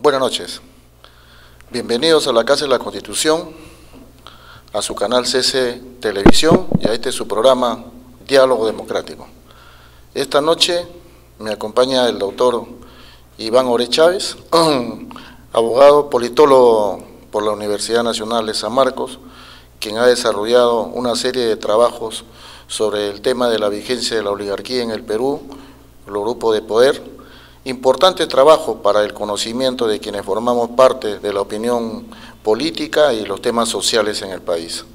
Buenas noches. Bienvenidos a la Casa de la Constitución, a su canal CC Televisión y a este su programa Diálogo Democrático. Esta noche me acompaña el doctor Iván Oré Chávez, abogado politólogo por la Universidad Nacional de San Marcos, quien ha desarrollado una serie de trabajos sobre el tema de la vigencia de la oligarquía en el Perú, los grupos de poder. Importante trabajo para el conocimiento de quienes formamos parte de la opinión política y los temas sociales en el país.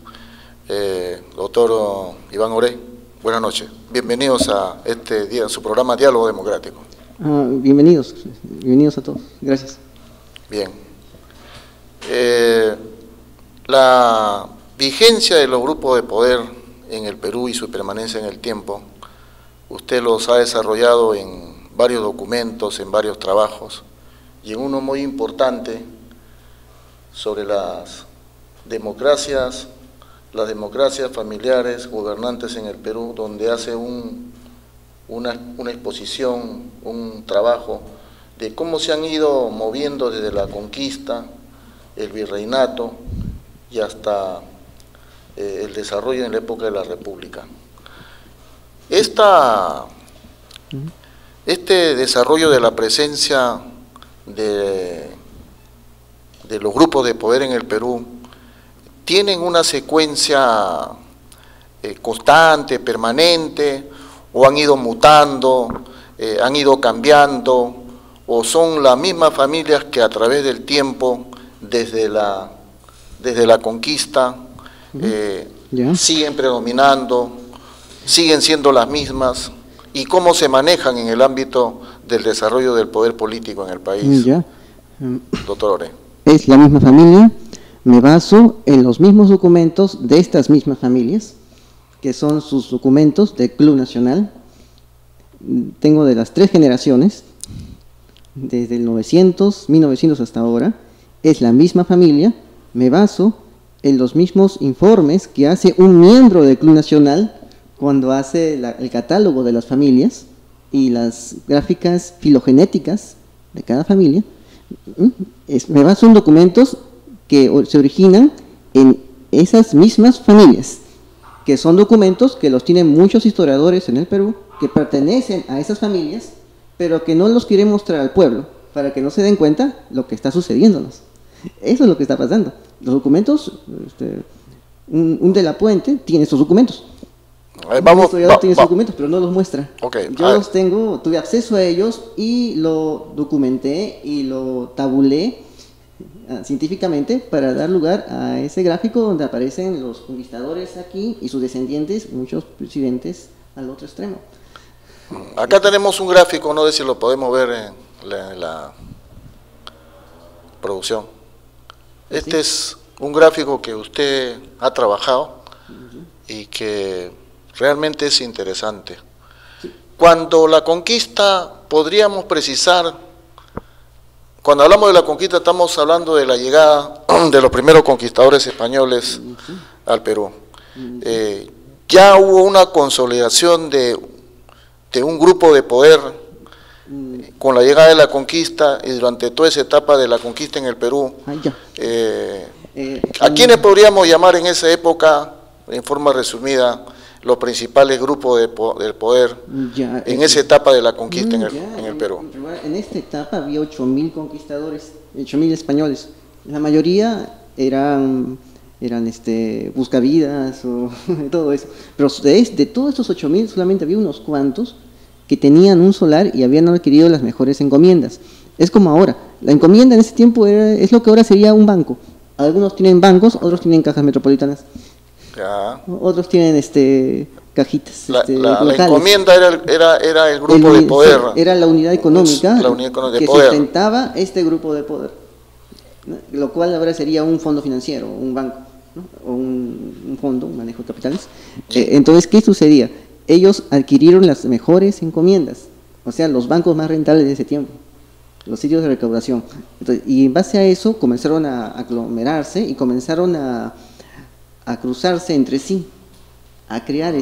Doctor Iván Oré, buenas noches. Bienvenidos a este día, su programa Diálogo Democrático. Bienvenidos a todos. Gracias. Bien. La vigencia de los grupos de poder en el Perú y su permanencia en el tiempo, usted los ha desarrollado en varios documentos, en varios trabajos, y en uno muy importante sobre las democracias familiares gobernantes en el Perú, donde hace una exposición, un trabajo de cómo se han ido moviendo desde la conquista, el virreinato y hasta el desarrollo en la época de la República. Este desarrollo de la presencia de los grupos de poder en el Perú tienen una secuencia constante, permanente, o han ido mutando, han ido cambiando, o son las mismas familias que a través del tiempo, desde la conquista, siguen predominando, siguen siendo las mismas. ¿Y cómo se manejan en el ámbito del desarrollo del poder político en el país? Doctor Oré. Es la misma familia, me baso en los mismos documentos de estas mismas familias, que son sus documentos del Club Nacional. Tengo de las 3 generaciones, desde el 1900 hasta ahora, es la misma familia, me baso en los mismos informes que hace un miembro del Club Nacional cuando hace el catálogo de las familias y las gráficas filogenéticas de cada familia. Me baso en documentos que se originan en esas mismas familias, que son documentos que los tienen muchos historiadores en el Perú, que pertenecen a esas familias, pero que no los quieren mostrar al pueblo, para que no se den cuenta lo que está sucediéndonos. Eso es lo que está pasando. Los documentos, un de la Puente tiene estos documentos. Un historiador tiene esos documentos, pero no los muestra. Yo los tengo, tuve acceso a ellos y lo documenté y lo tabulé científicamente para dar lugar a ese gráfico donde aparecen los conquistadores aquí y sus descendientes, muchos presidentes al otro extremo. Acá tenemos un gráfico, no sé si lo podemos ver en la producción. Este es un gráfico que usted ha trabajado y que realmente es interesante. Cuando la conquista, podríamos precisar, cuando hablamos de la conquista estamos hablando de la llegada de los primeros conquistadores españoles al Perú. Ya hubo una consolidación de un grupo de poder con la llegada de la conquista y durante toda esa etapa de la conquista en el Perú. ¿A quiénes podríamos llamar en esa época, en forma resumida, los principales grupos del poder en esa etapa de la conquista en el Perú? En esta etapa había 8.000 conquistadores, 8.000 españoles. La mayoría eran buscavidas o todo eso. Pero de todos estos 8.000 solamente había unos cuantos que tenían un solar y habían adquirido las mejores encomiendas. Es como ahora. La encomienda en ese tiempo es lo que ahora sería un banco. Algunos tienen bancos, otros tienen cajas metropolitanas. Otros tienen cajitas la encomienda era el grupo de poder. Era la unidad económica que sustentaba este grupo de poder, lo cual ahora sería un fondo financiero, un banco, ¿no? O un fondo, un manejo de capitales. Entonces, ¿qué sucedía? Ellos adquirieron las mejores encomiendas, o sea, los bancos más rentables de ese tiempo, los sitios de recaudación. Entonces, y en base a eso comenzaron a aglomerarse y comenzaron a cruzarse entre sí, a crear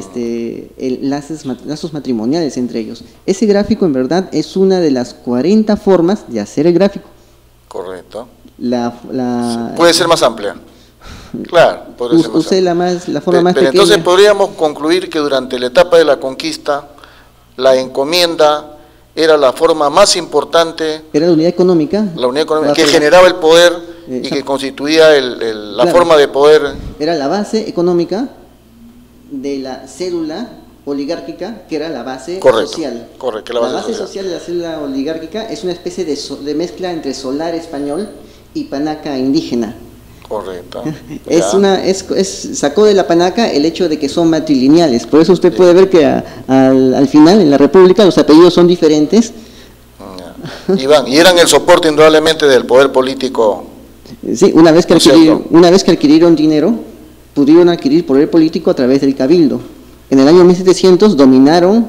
lazos matrimoniales entre ellos. Ese gráfico en verdad es una de las 40 formas de hacer el gráfico. Correcto. Puede ser más amplia. Claro, podría ser más usé amplia. la forma más pero pequeña. Entonces podríamos concluir que durante la etapa de la conquista, la encomienda era la forma más importante. Era la unidad económica. La unidad económica que generaba el poder y que constituía la forma de poder. Era la base económica de la célula oligárquica, que era la base social. Correcto, la base social de la célula oligárquica es una especie de mezcla entre solar español y panaca indígena. Correcto. Sacó de la panaca el hecho de que son matrilineales. Por eso usted puede ver que al final, en la República, los apellidos son diferentes. Y eran el soporte indudablemente del poder político. Sí, una vez que adquirieron dinero, pudieron adquirir poder político a través del cabildo. En el año 1700 dominaron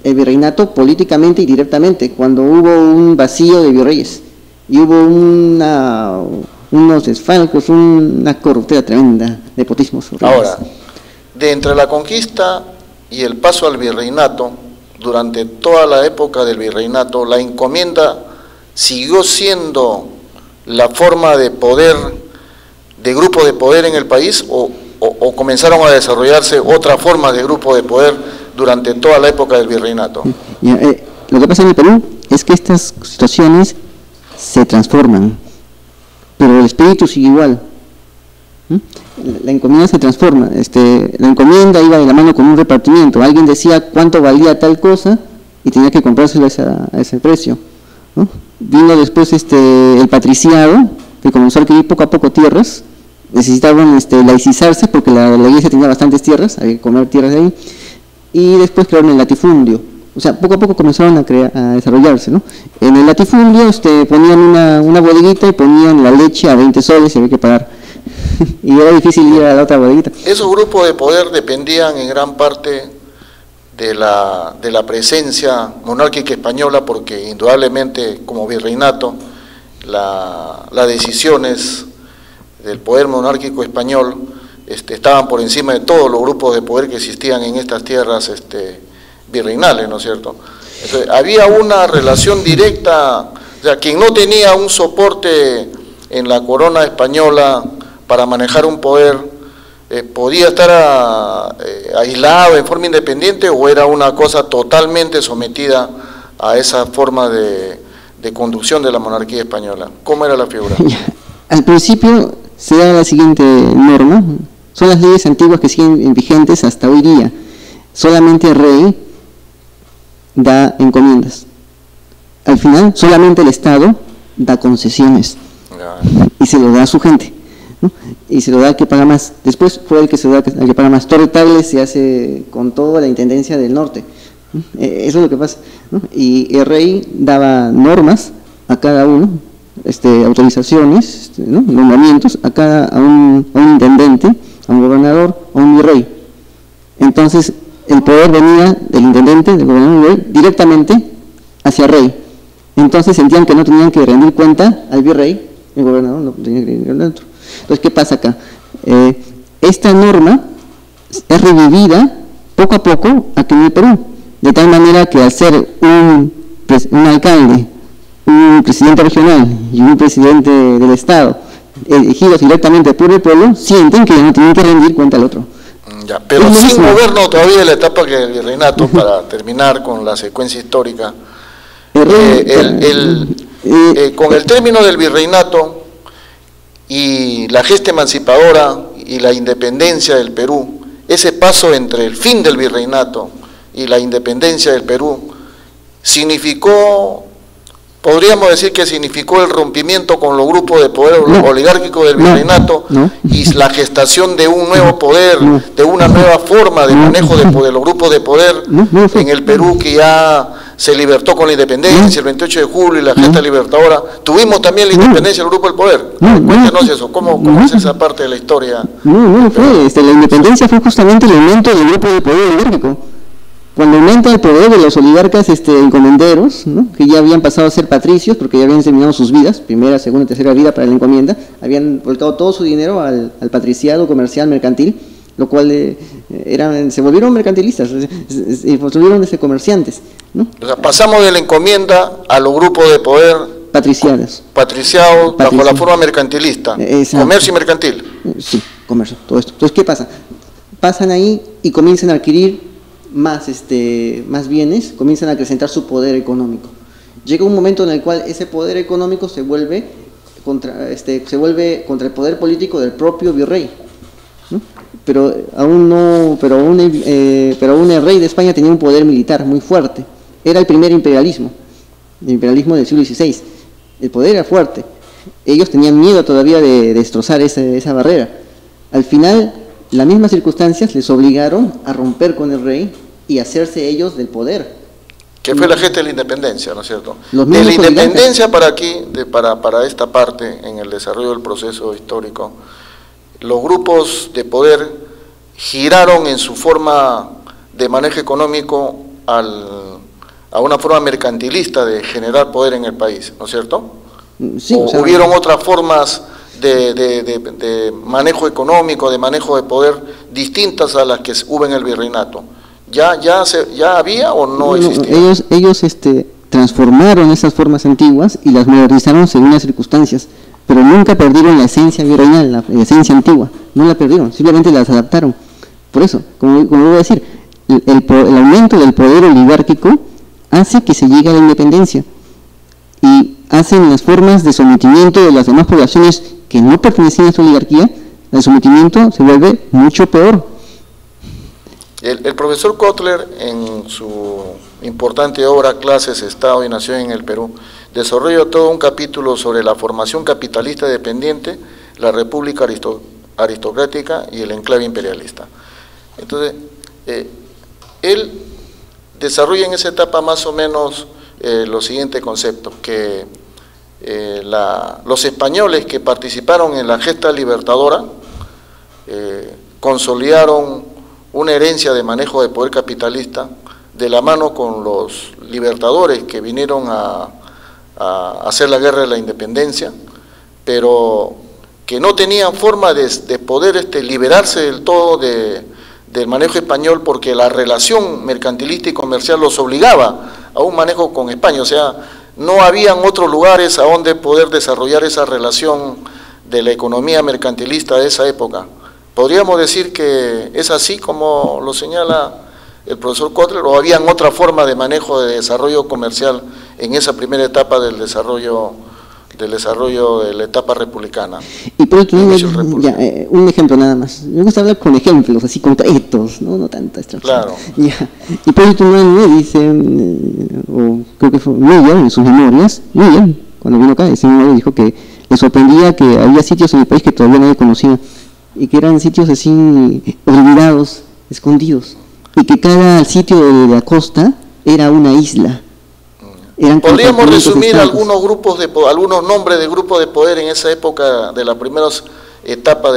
el virreinato políticamente y directamente, cuando hubo un vacío de virreyes y hubo unos desfalcos, una corruptela tremenda, nepotismos horribles. Ahora, de entre la conquista y el paso al virreinato, durante toda la época del virreinato, la encomienda siguió siendo la forma de poder, de grupo de poder en el país, o comenzaron a desarrollarse otras formas de grupo de poder durante toda la época del virreinato. Lo que pasa en el Perú es que estas situaciones se transforman, pero el espíritu sigue igual. La encomienda se transforma. La encomienda iba de la mano con un repartimiento. Alguien decía cuánto valía tal cosa y tenía que comprárselo a ese precio, ¿no? Vino después el patriciado, que comenzó a adquirir poco a poco tierras. Necesitaban laicizarse porque la iglesia tenía bastantes tierras, había que comer tierras de ahí, y después crearon el latifundio. O sea, poco a poco comenzaron a desarrollarse, ¿no? En el latifundio ponían una bodeguita y ponían la leche a 20 soles y había que pagar. Y era difícil ir a la otra bodeguita. Esos grupos de poder dependían en gran parte de la presencia monárquica española, porque indudablemente como virreinato las decisiones del poder monárquico español estaban por encima de todos los grupos de poder que existían en estas tierras virreinales, ¿no es cierto? Entonces, había una relación directa, o sea, quien no tenía un soporte en la corona española para manejar un poder, podía estar aislado en forma independiente, o era una cosa totalmente sometida a esa forma de conducción de la monarquía española. ¿Cómo era la figura? Al principio se da la siguiente norma, son las leyes antiguas que siguen vigentes hasta hoy día. Solamente el rey da encomiendas. Al final, solamente el Estado da concesiones y se lo da a su gente, ¿no? Y se lo da al que paga más. Después fue el que se lo da al que paga más. Torre Tagle se hace con toda la Intendencia del Norte. Eso es lo que pasa, ¿no? Y el rey daba normas a cada uno, autorizaciones, ¿no? Nombramientos a un intendente, a un gobernador, a un virrey. Entonces el poder venía del intendente, del gobernador, del rey, directamente hacia el rey. Entonces sentían que no tenían que rendir cuenta al virrey, el gobernador no tenía que rendir cuenta. Entonces, ¿qué pasa acá? Esta norma es revivida poco a poco aquí en el Perú, de tal manera que al ser un alcalde, un presidente regional y un presidente del Estado elegidos directamente por el pueblo, sienten que ya no tienen que rendir cuenta al otro. Ya, pero sin movernos todavía de la etapa que el virreinato, para terminar con la secuencia histórica, con el término del virreinato y la gesta emancipadora y la independencia del Perú, ese paso entre el fin del virreinato y la independencia del Perú significó, podríamos decir que significó el rompimiento con los grupos de poder oligárquicos del virreinato y la gestación de un nuevo poder, de una nueva forma de manejo de los grupos de poder en el Perú, que ya se libertó con la independencia el 28 de julio y la gesta libertadora. Tuvimos también la independencia del grupo del poder. Cuéntenos eso, ¿cómo es esa parte de la historia? No fue, la independencia fue justamente el aumento del grupo de poder oligárquico. Cuando aumenta el poder de los oligarcas encomenderos, ¿no? Que ya habían pasado a ser patricios porque ya habían terminado sus vidas, primera, segunda, tercera vida para la encomienda, habían volcado todo su dinero al patriciado comercial mercantil, lo cual se volvieron mercantilistas, se volvieron comerciantes, ¿no? O sea, pasamos de la encomienda a los grupos de poder patriciados. Patriciados bajo la forma mercantilista. Exacto. Comercio y mercantil. Sí, comercio, todo esto. Entonces, ¿qué pasa? Pasan ahí y comienzan a adquirir más bienes, comienzan a acrecentar su poder económico. Llega un momento en el cual ese poder económico se vuelve contra el poder político del propio virrey, ¿no? Pero aún el rey de España tenía un poder militar muy fuerte. Era el primer imperialismo, el imperialismo del siglo XVI. El poder era fuerte. Ellos tenían miedo todavía de destrozar esa barrera. Al final, las mismas circunstancias les obligaron a romper con el rey y hacerse ellos del poder. Que fue la gesta de la independencia, ¿no es cierto? Los De la mismos independencia para aquí, para esta parte, en el desarrollo del proceso histórico, los grupos de poder giraron en su forma de manejo económico a una forma mercantilista de generar poder en el país, ¿no es cierto? Sí, ¿Hubieron otras formas de manejo económico, de manejo de poder distintas a las que hubo en el virreinato? ¿Ya había o no existía? Ellos transformaron esas formas antiguas y las modernizaron según las circunstancias, pero nunca perdieron la esencia virreinal, la esencia antigua, no la perdieron, simplemente las adaptaron. Por eso, como voy a decir, el aumento del poder oligárquico hace que se llegue a la independencia y hacen las formas de sometimiento de las demás poblaciones que no pertenecían a esa oligarquía, el sometimiento se vuelve mucho peor. El profesor Kotler, en su importante obra Clases, Estado y Nación en el Perú, desarrolla todo un capítulo sobre la formación capitalista dependiente, la república aristocrática y el enclave imperialista. Entonces, él desarrolla en esa etapa más o menos los siguientes conceptos, que los españoles que participaron en la gesta libertadora consolidaron una herencia de manejo de poder capitalista de la mano con los libertadores que vinieron a hacer la guerra de la independencia, pero que no tenían forma de poder liberarse del todo del manejo español, porque la relación mercantilista y comercial los obligaba a un manejo con España. O sea, no habían otros lugares a donde poder desarrollar esa relación de la economía mercantilista de esa época. ¿Podríamos decir que es así como lo señala el profesor Kotler, o habían otra forma de manejo de desarrollo comercial en esa primera etapa del desarrollo de la etapa republicana? Y por último, un ejemplo nada más. Me gusta hablar con ejemplos, así concretos, no tanta abstracción. Claro. Ya. Y por último, me dice, o creo que fue Milla, en sus memorias, Milla, cuando vino acá, ese memoria dijo que le sorprendía que había sitios en el país que todavía nadie conocía, y que eran sitios así olvidados, escondidos, y que cada sitio de la costa era una isla. ¿Podríamos resumir algunos nombres de grupos de poder en esa época de las primeras etapas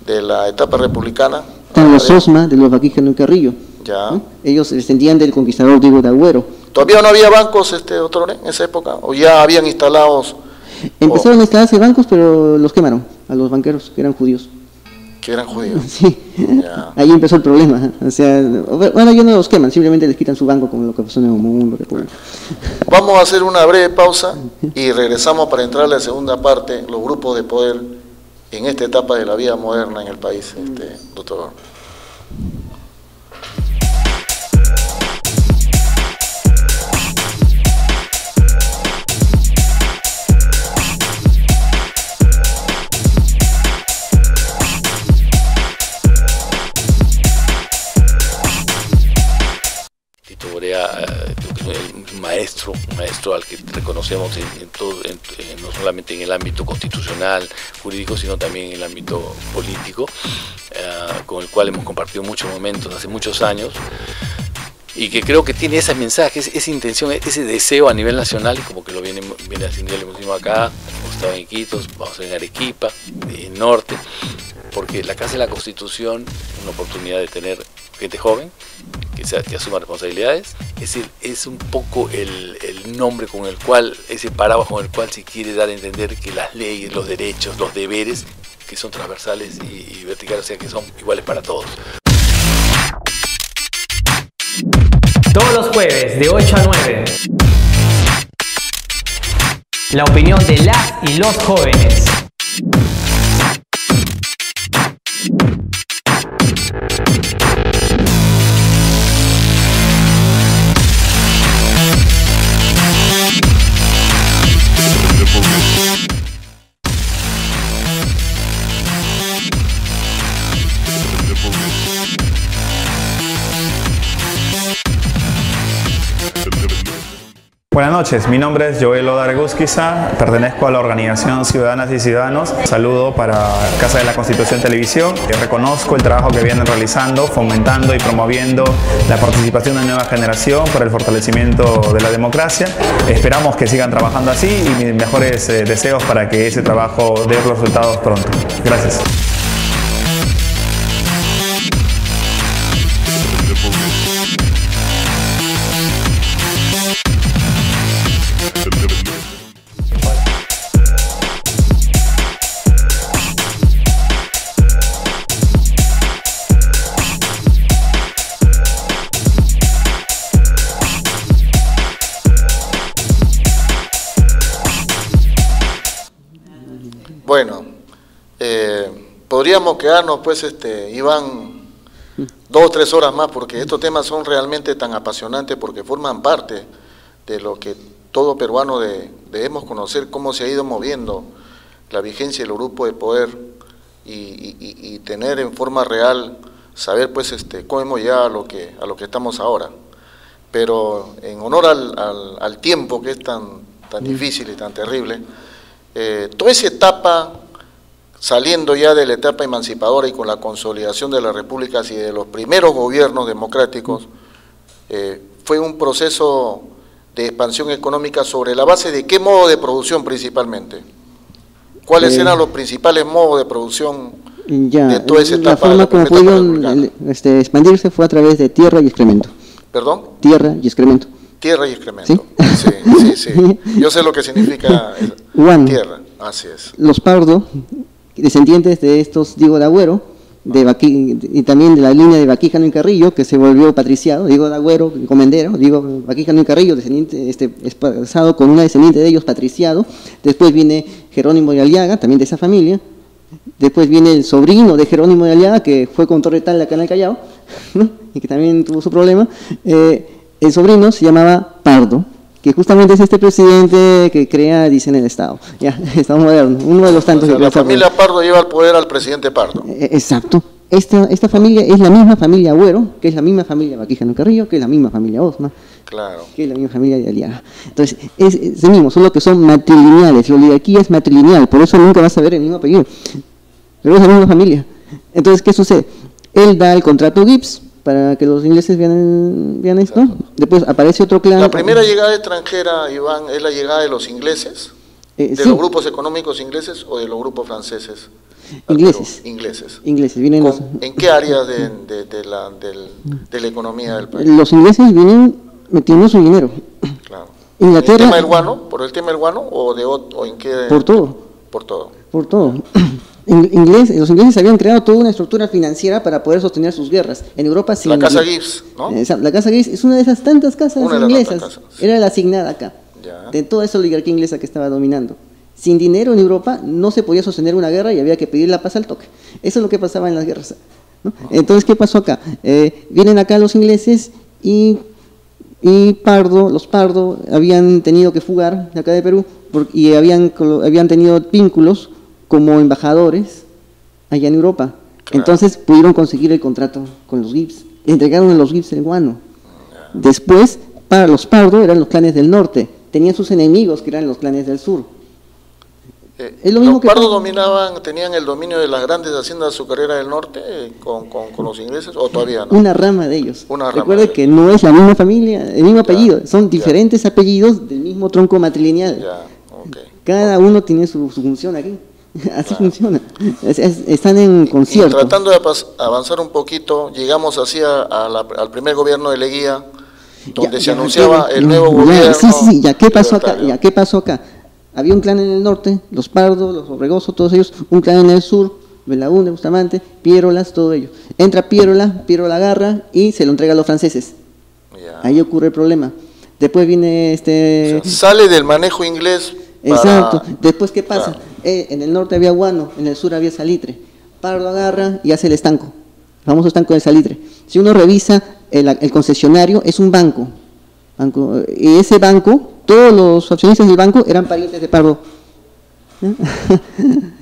de la etapa republicana? Están los Osma, de los Vaquígenos y Carrillo. Ya. ¿No? Ellos descendían del conquistador Diego de Agüero. ¿Todavía no había bancos, doctor, en esa época? ¿O ya habían instalados? Empezaron a instalarse bancos, pero los quemaron a los banqueros que eran judíos. Que eran judíos. Sí, ya. Ahí empezó el problema. O sea, bueno, ellos no los queman, simplemente les quitan su banco, como lo que pasó en el mundo. Vamos a hacer una breve pausa y regresamos para entrar a la segunda parte, los grupos de poder en esta etapa de la vida moderna en el país, doctor. Un maestro al que reconocemos no solamente en el ámbito constitucional, jurídico, sino también en el ámbito político, con el cual hemos compartido muchos momentos hace muchos años, y que creo que tiene ese mensaje, esa intención, ese deseo a nivel nacional, y como que lo viene haciendo el último acá. Hemos estado en Iquitos, vamos a estar en Arequipa, en Norte, porque la Casa de la Constitución es una oportunidad de tener gente joven que asuma responsabilidades. Es decir, es un poco el nombre con el cual, ese paraguas con el cual se quiere dar a entender que las leyes, los derechos, los deberes, que son transversales y verticales, o sea, que son iguales para todos. Todos los jueves de 8 a 9. la opinión de las y los jóvenes. Buenas noches, mi nombre es Joel Odargusquiza, pertenezco a la organización Ciudadanas y Ciudadanos. Saludo para Casa de la Constitución Televisión. Reconozco el trabajo que vienen realizando, fomentando y promoviendo la participación de nueva generación para el fortalecimiento de la democracia. Esperamos que sigan trabajando así y mis mejores deseos para que ese trabajo dé resultados pronto. Gracias. Bueno, podríamos quedarnos, pues, Iván, 2 o 3 horas más, porque estos temas son realmente tan apasionantes, porque forman parte de lo que todo peruano debemos conocer, cómo se ha ido moviendo la vigencia del grupo de poder y tener en forma real, saber, pues, cómo hemos llegado a lo que estamos ahora. Pero en honor al tiempo que es tan difícil y tan terrible, toda esa etapa, saliendo ya de la etapa emancipadora y con la consolidación de las repúblicas y de los primeros gobiernos democráticos, fue un proceso de expansión económica sobre la base de qué modo de producción principalmente. ¿Cuáles eran los principales modos de producción de toda esa etapa? La forma como pudieron expandirse fue a través de tierra y excremento. ¿Perdón? Tierra y excremento. Tierra y excremento. ¿Sí? Sí. Yo sé lo que significa tierra, así es. Los Pardo, descendientes de estos Diego de Agüero, y también de la línea de Vaquíjano y Carrillo, que se volvió patriciado, Diego de Agüero, comendero, Diego Vaquíjano y Carrillo, descendiente, casado con una descendiente de ellos, patriciado. Después viene Jerónimo de Aliaga, también de esa familia. Después viene el sobrino de Jerónimo de Aliaga, que fue con Torretal acá en el Callao, ¿no? Y que también tuvo su problema. El sobrino se llamaba Pardo, que justamente es este presidente que crea, dicen, el Estado, ya, Estado moderno, uno de los tantos. O sea, la familia Pardo lleva al poder al presidente Pardo. Exacto. Esta familia es la misma familia Agüero, que es la misma familia Vaquíjano Carrillo, que es la misma familia Osma, claro, que es la misma familia de Aliaga. Entonces, es el mismo, solo que son matrilineales. La oligarquía es matrilineal, por eso nunca vas a ver el mismo apellido, pero es la misma familia. Entonces, ¿qué sucede? Él da el contrato Gibbs para que los ingleses vean esto. Exacto. Después aparece otro clan. La primera llegada extranjera, Iván, ¿es la llegada de los ingleses? ¿De sí. los grupos económicos ingleses o de los grupos franceses? Ingleses. Ingleses. Vienen ¿En qué área de la economía del país? Los ingleses vienen metiendo su dinero. Claro. Inglaterra, ¿Por el tema del guano o en qué? Por todo. Por todo. Por todo. Los ingleses habían creado toda una estructura financiera para poder sostener sus guerras. En Europa la Casa Gibbs, ¿no? La Casa Gibbs es una de esas tantas casas inglesas. Era la asignada acá, ya, de toda esa oligarquía inglesa que estaba dominando. Sin dinero en Europa no se podía sostener una guerra y había que pedir la paz al toque. Eso es lo que pasaba en las guerras, ¿no? Entonces, ¿qué pasó acá? Vienen acá los ingleses y los Pardo habían tenido que fugar de acá de Perú y habían tenido vínculos como embajadores allá en Europa. Claro. Entonces pudieron conseguir el contrato con los Gibbs, entregaron a los Gibbs el guano. Después, para los Pardo eran los clanes del norte, tenían sus enemigos que eran los clanes del sur. Es lo mismo que Pardo tenían el dominio de las grandes haciendas azucareras del norte con los ingleses, o todavía no. Una rama de ellos. Recuerde que no es la misma familia, el mismo apellido, son diferentes apellidos del mismo tronco matrilineal. Cada uno tiene su función aquí. Así funciona. Están en concierto. Y tratando de avanzar un poquito, llegamos así al primer gobierno de Leguía, donde se anunciaba el nuevo gobierno. Sí, ¿qué pasó acá? Había un clan en el norte, los Pardo, los Orregoso, todos ellos, un clan en el sur, Belaúnde, Bustamante, Piérolas, todo ello. Entra Piérola agarra y se lo entrega a los franceses. Ahí ocurre el problema. Después viene o sea, sale del manejo inglés Exacto. Después, ¿qué pasa? Claro. En el norte había guano, en el sur había salitre. Pardo agarra y hace el estanco, el famoso estanco de salitre. Si uno revisa, el concesionario es un banco, y ese banco, todos los accionistas del banco eran parientes de Pardo.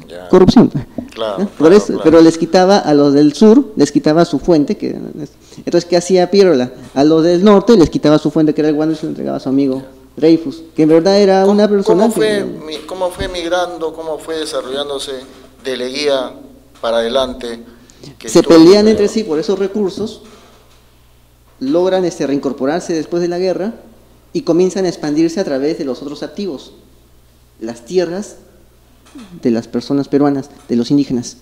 Ya. Corrupción. Claro, Por eso, claro. pero les quitaba a los del sur, les quitaba su fuente, entonces ¿qué hacía Piérola? A los del norte les quitaba su fuente, que era el guano, y se lo entregaba a su amigo Dreyfus, que en verdad era una persona ¿Cómo fue migrando, cómo fue desarrollándose de Leguía para adelante? Que se estuvo- pelean entre sí por esos recursos, logran reincorporarse después de la guerra y comienzan a expandirse a través de los otros activos, las tierras de las personas peruanas, de los indígenas.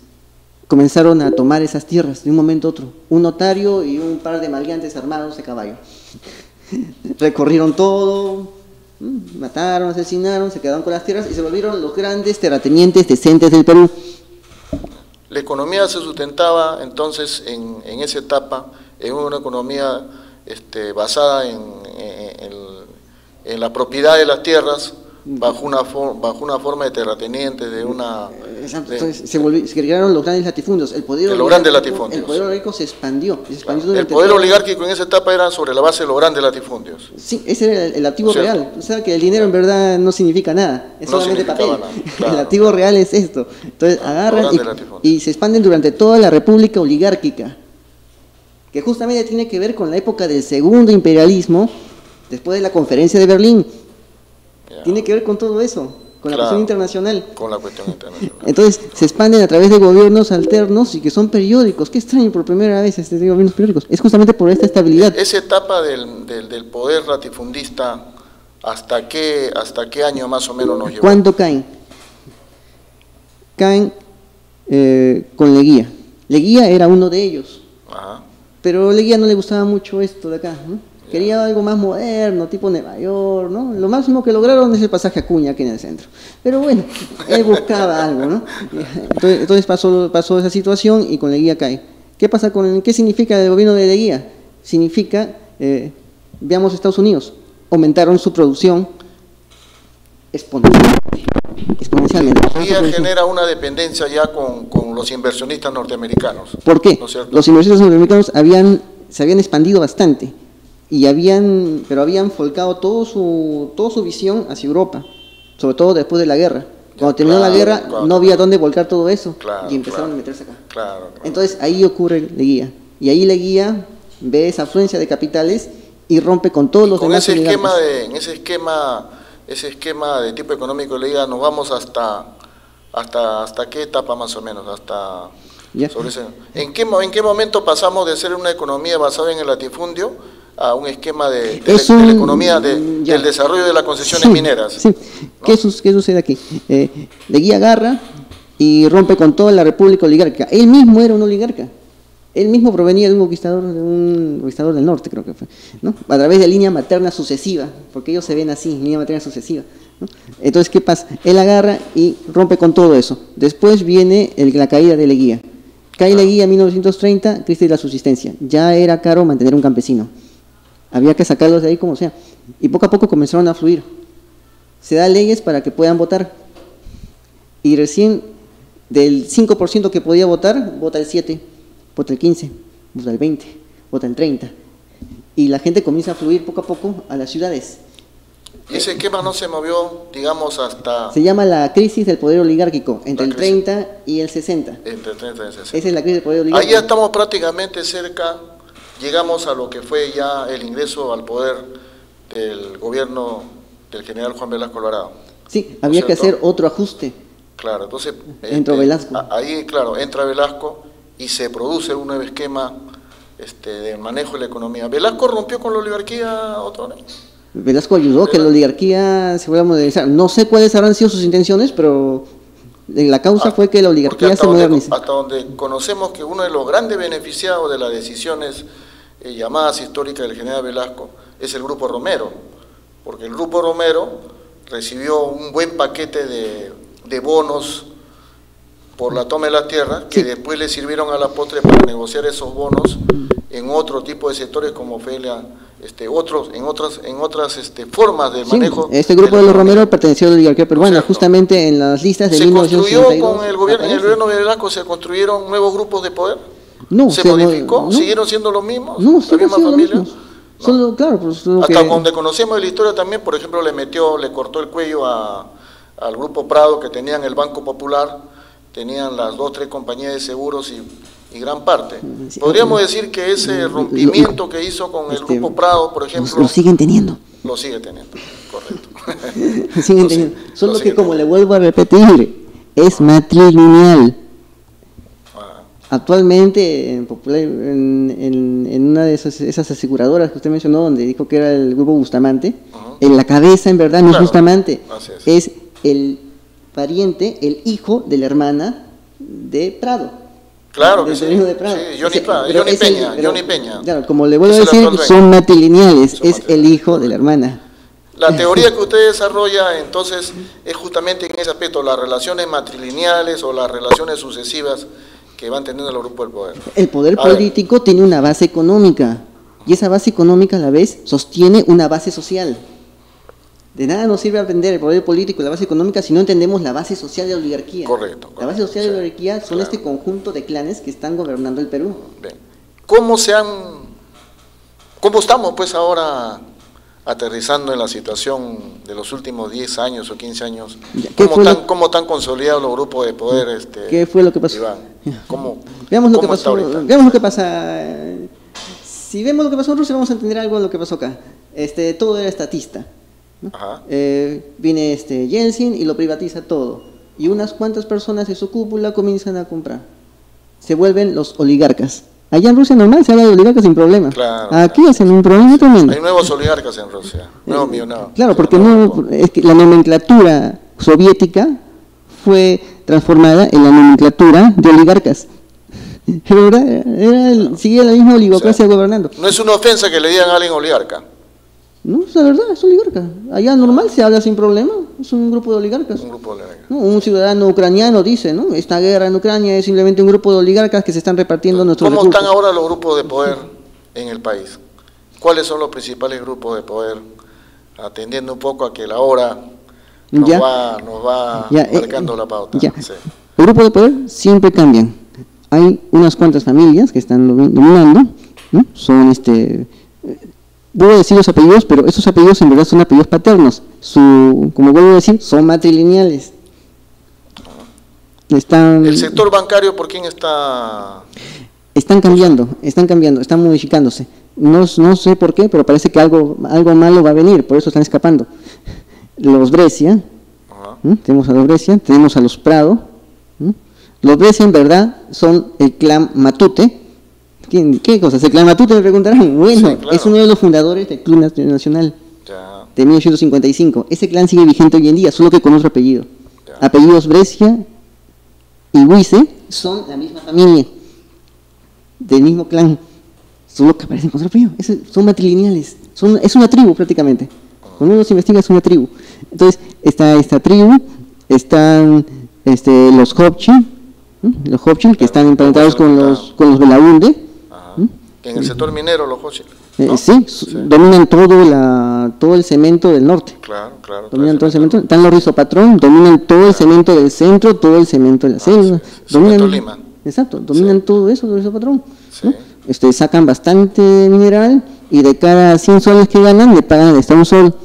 Comenzaron a tomar esas tierras de un momento a otro, un notario y un par de maleantes armados de caballo. Recorrieron todo, mataron, asesinaron, se quedaron con las tierras y se volvieron los grandes terratenientes decentes del Perú. La economía se sustentaba entonces en esa etapa en una economía basada en la propiedad de las tierras bajo una forma de terrateniente, de una... Exacto. Entonces se crearon los grandes latifundios. El poder De los grandes latifundios. El poder olígarquico se expandió. El durante poder todo- oligárquico en esa etapa era sobre la base de los grandes latifundios. Sí, ese era el activo Cierto. real. O sea que el dinero en verdad no significa nada, es No solamente papel. significaba nada, claro. El activo real es esto. Entonces agarran grandes latifundios. y se expanden durante toda la república oligárquica, que justamente tiene que ver con la época del segundo imperialismo, después de la conferencia de Berlín. Ya. Tiene que ver con todo eso, con la Claro. cuestión internacional. Con la cuestión internacional. Entonces se expanden a través de gobiernos alternos y que son periódicos. Qué extraño por primera vez gobiernos periódicos. Es justamente por esta estabilidad. Esa etapa del poder latifundista, ¿hasta qué año más o menos nos llevó? ¿Cuándo caen? Caen con Leguía. Leguía era uno de ellos, Ajá. pero Leguía no le gustaba mucho esto de acá, ¿no? Quería algo más moderno, tipo Nueva York, ¿no? Lo máximo que lograron es el pasaje a Acuña aquí en el centro. Pero bueno, él buscaba algo, ¿no? Entonces pasó esa situación y con Leguía cae. ¿Qué significa el gobierno de Leguía? Significa, veamos Estados Unidos, aumentaron su producción exponencialmente. Leguía genera una dependencia ya con los inversionistas norteamericanos. ¿Por qué? ¿No es cierto? Los inversionistas norteamericanos se habían expandido bastante, pero habían volcado toda su visión hacia Europa, sobre todo después de la guerra. Cuando terminó la guerra claro. no había dónde volcar todo eso Claro, y empezaron claro. a meterse acá. Claro. Entonces ahí ocurre Leguía, y ahí Leguía ve esa afluencia de capitales y rompe con todos los Con demás ese esquema oligarcas. ese esquema de tipo económico de Leguía, nos vamos hasta qué etapa más o menos, Ya. sobre ese. ¿En qué momento pasamos de ser una economía basada en el latifundio a un esquema de la economía ya. del desarrollo de las concesiones Sí, mineras? Sí. ¿Qué sucede aquí? Leguía agarra y rompe con toda la república oligárquica. Él mismo era un oligarca. Él mismo provenía de un conquistador del norte, creo que fue, ¿no? A través de línea materna sucesiva, porque ellos se ven así, línea materna sucesiva, ¿no? Entonces, ¿qué pasa? Él agarra y rompe con todo eso. Después viene la caída de Leguía. Cae Leguía en 1930, crisis de la subsistencia. Ya era caro mantener un campesino. Había que sacarlos de ahí como sea. Y poco a poco comenzaron a fluir. Se da leyes para que puedan votar. Y recién del 5% que podía votar, vota el 7%, vota el 15%, vota el 20%, vota el 30%. Y la gente comienza a fluir poco a poco a las ciudades. Y ese esquema no se movió, digamos, hasta Se llama la crisis del poder oligárquico, entre el La crisis. 30 y el 60. entre 30 y 60. Esa es la crisis del poder Ahí oligárquico. ya estamos prácticamente cerca, llegamos a lo que fue ya el ingreso al poder del gobierno del general Juan Velasco Alvarado. Sí, había que ¿cierto? hacer otro ajuste. Claro, entonces Entró Velasco. Ahí, claro, entra Velasco y se produce un nuevo esquema de manejo de la economía. ¿Velasco rompió con la oligarquía, Otone? Velasco ayudó a que la oligarquía se fuera a modernizar. No sé cuáles habrán sido sus intenciones, pero la causa fue que la Porque oligarquía se modernice. hasta donde conocemos que uno de los grandes beneficiados de las decisiones llamadas históricas del general Velasco es el Grupo Romero, porque el Grupo Romero recibió un buen paquete de bonos por la toma de la tierra, que Sí. después le sirvieron a la postre para negociar esos bonos en otro tipo de sectores como fue en otras formas de manejo. Este grupo de los Romero perteneció a la oligarquía peruana, justamente en las listas de ¿Se 1962. construyó con el gobierno de Velasco, se construyeron nuevos grupos de poder? No, ¿Se modificó? No, ¿siguieron siendo los mismos? No, ¿la misma familia? No. Solo, claro, pues, hasta donde conocemos de la historia también, por ejemplo, le cortó el cuello al Grupo Prado, que tenían el Banco Popular, tenían las 2 o 3 compañías de seguros y gran parte. Podríamos decir que ese rompimiento que hizo con el Grupo Prado, por ejemplo... Lo siguen teniendo. Lo sigue teniendo, correcto. Lo siguen teniendo. Solo que, como le vuelvo a repetir, es matrilineal. Actualmente, en una de esas aseguradoras que usted mencionó, donde dijo que era el Grupo Bustamante, en la cabeza, en verdad, no es Bustamante, es el pariente, el hijo de la hermana de Prado. Claro que sí, de Prado. Sí, Johnny Peña. Claro, como le vuelvo a decir, son matrilineales, es el hijo de la hermana. La teoría que usted desarrolla, entonces, es justamente en ese aspecto, las relaciones matrilineales o las relaciones sucesivas que van teniendo el grupo del poder. El poder político tiene una base económica, y esa base económica a la vez sostiene una base social. De nada nos sirve aprender el poder político y la base económica si no entendemos la base social de la oligarquía. Correcto. La base social de la oligarquía son este conjunto de clanes que están gobernando el Perú. Bien. ¿Cómo estamos pues ahora aterrizando en la situación de los últimos 10 años o 15 años? ¿Cómo están consolidados los grupos de poder? ¿Qué fue lo que pasó? Iván? Veamos lo que pasó. Veamos lo que pasa. Si vemos lo que pasó en Rusia, vamos a entender algo de lo que pasó acá. Todo era estatista, ¿no? Viene Yeltsin y lo privatiza todo. Y unas cuantas personas de su cúpula comienzan a comprar. Se vuelven los oligarcas. Allá en Rusia normal se habla de oligarcas sin problema. Claro, aquí hacen un problema tremendo. Hay nuevos oligarcas en Rusia, nuevos millonarios. Claro, porque es que la nomenclatura soviética fue transformada en la nomenclatura de oligarcas. Pero seguía la misma oligocracia gobernando. No es una ofensa que le digan a alguien oligarca. No, es la verdad, es oligarca. Allá normal se habla sin problema, es un grupo de oligarcas. Un grupo de oligarcas. ¿No? Un ciudadano ucraniano dice, ¿no? Esta guerra en Ucrania es simplemente un grupo de oligarcas que se están repartiendo nuestros recursos. ¿Cómo están ahora los grupos de poder en el país? ¿Cuáles son los principales grupos de poder? Atendiendo un poco a que la hora nos va marcando la pauta. Sí. Los grupos de poder siempre cambian. Hay unas cuantas familias que están dominando, ¿no? Son voy a decir los apellidos, pero esos apellidos en verdad son apellidos paternos. Como vuelvo a decir, son matrilineales. ¿El sector bancario por quién está? Están cambiando, están modificándose. No sé por qué, pero parece que algo malo va a venir, por eso están escapando. Los Brescia, tenemos a los Brescia, tenemos a los Prado. Los Brescia en verdad son el clan Matute. ¿Qué cosas? El clan Matute, me preguntarán. Bueno, sí, claro. Es uno de los fundadores del Club Nacional de 1955. Ese clan sigue vigente hoy en día, solo que con otro apellido. Apellidos Brescia y Huize son la misma familia, del mismo clan, solo que aparecen con otro apellido. Son matrilineales, es una tribu prácticamente. Cuando uno se investiga es una tribu. Entonces, está esta tribu, están los Hopchil, que están emparentados con los Belaunde. En el sector minero, los Hopchil. Sí, dominan todo el cemento del norte. Claro. Dominan todo el cemento. Están los Rizopatrón, dominan todo el cemento del centro, todo el cemento de la selva. Dominan Lima. Exacto, dominan todo eso, los Rizopatrón. ¿No? Sacan bastante mineral y de cada 100 soles que ganan le pagan hasta un sol.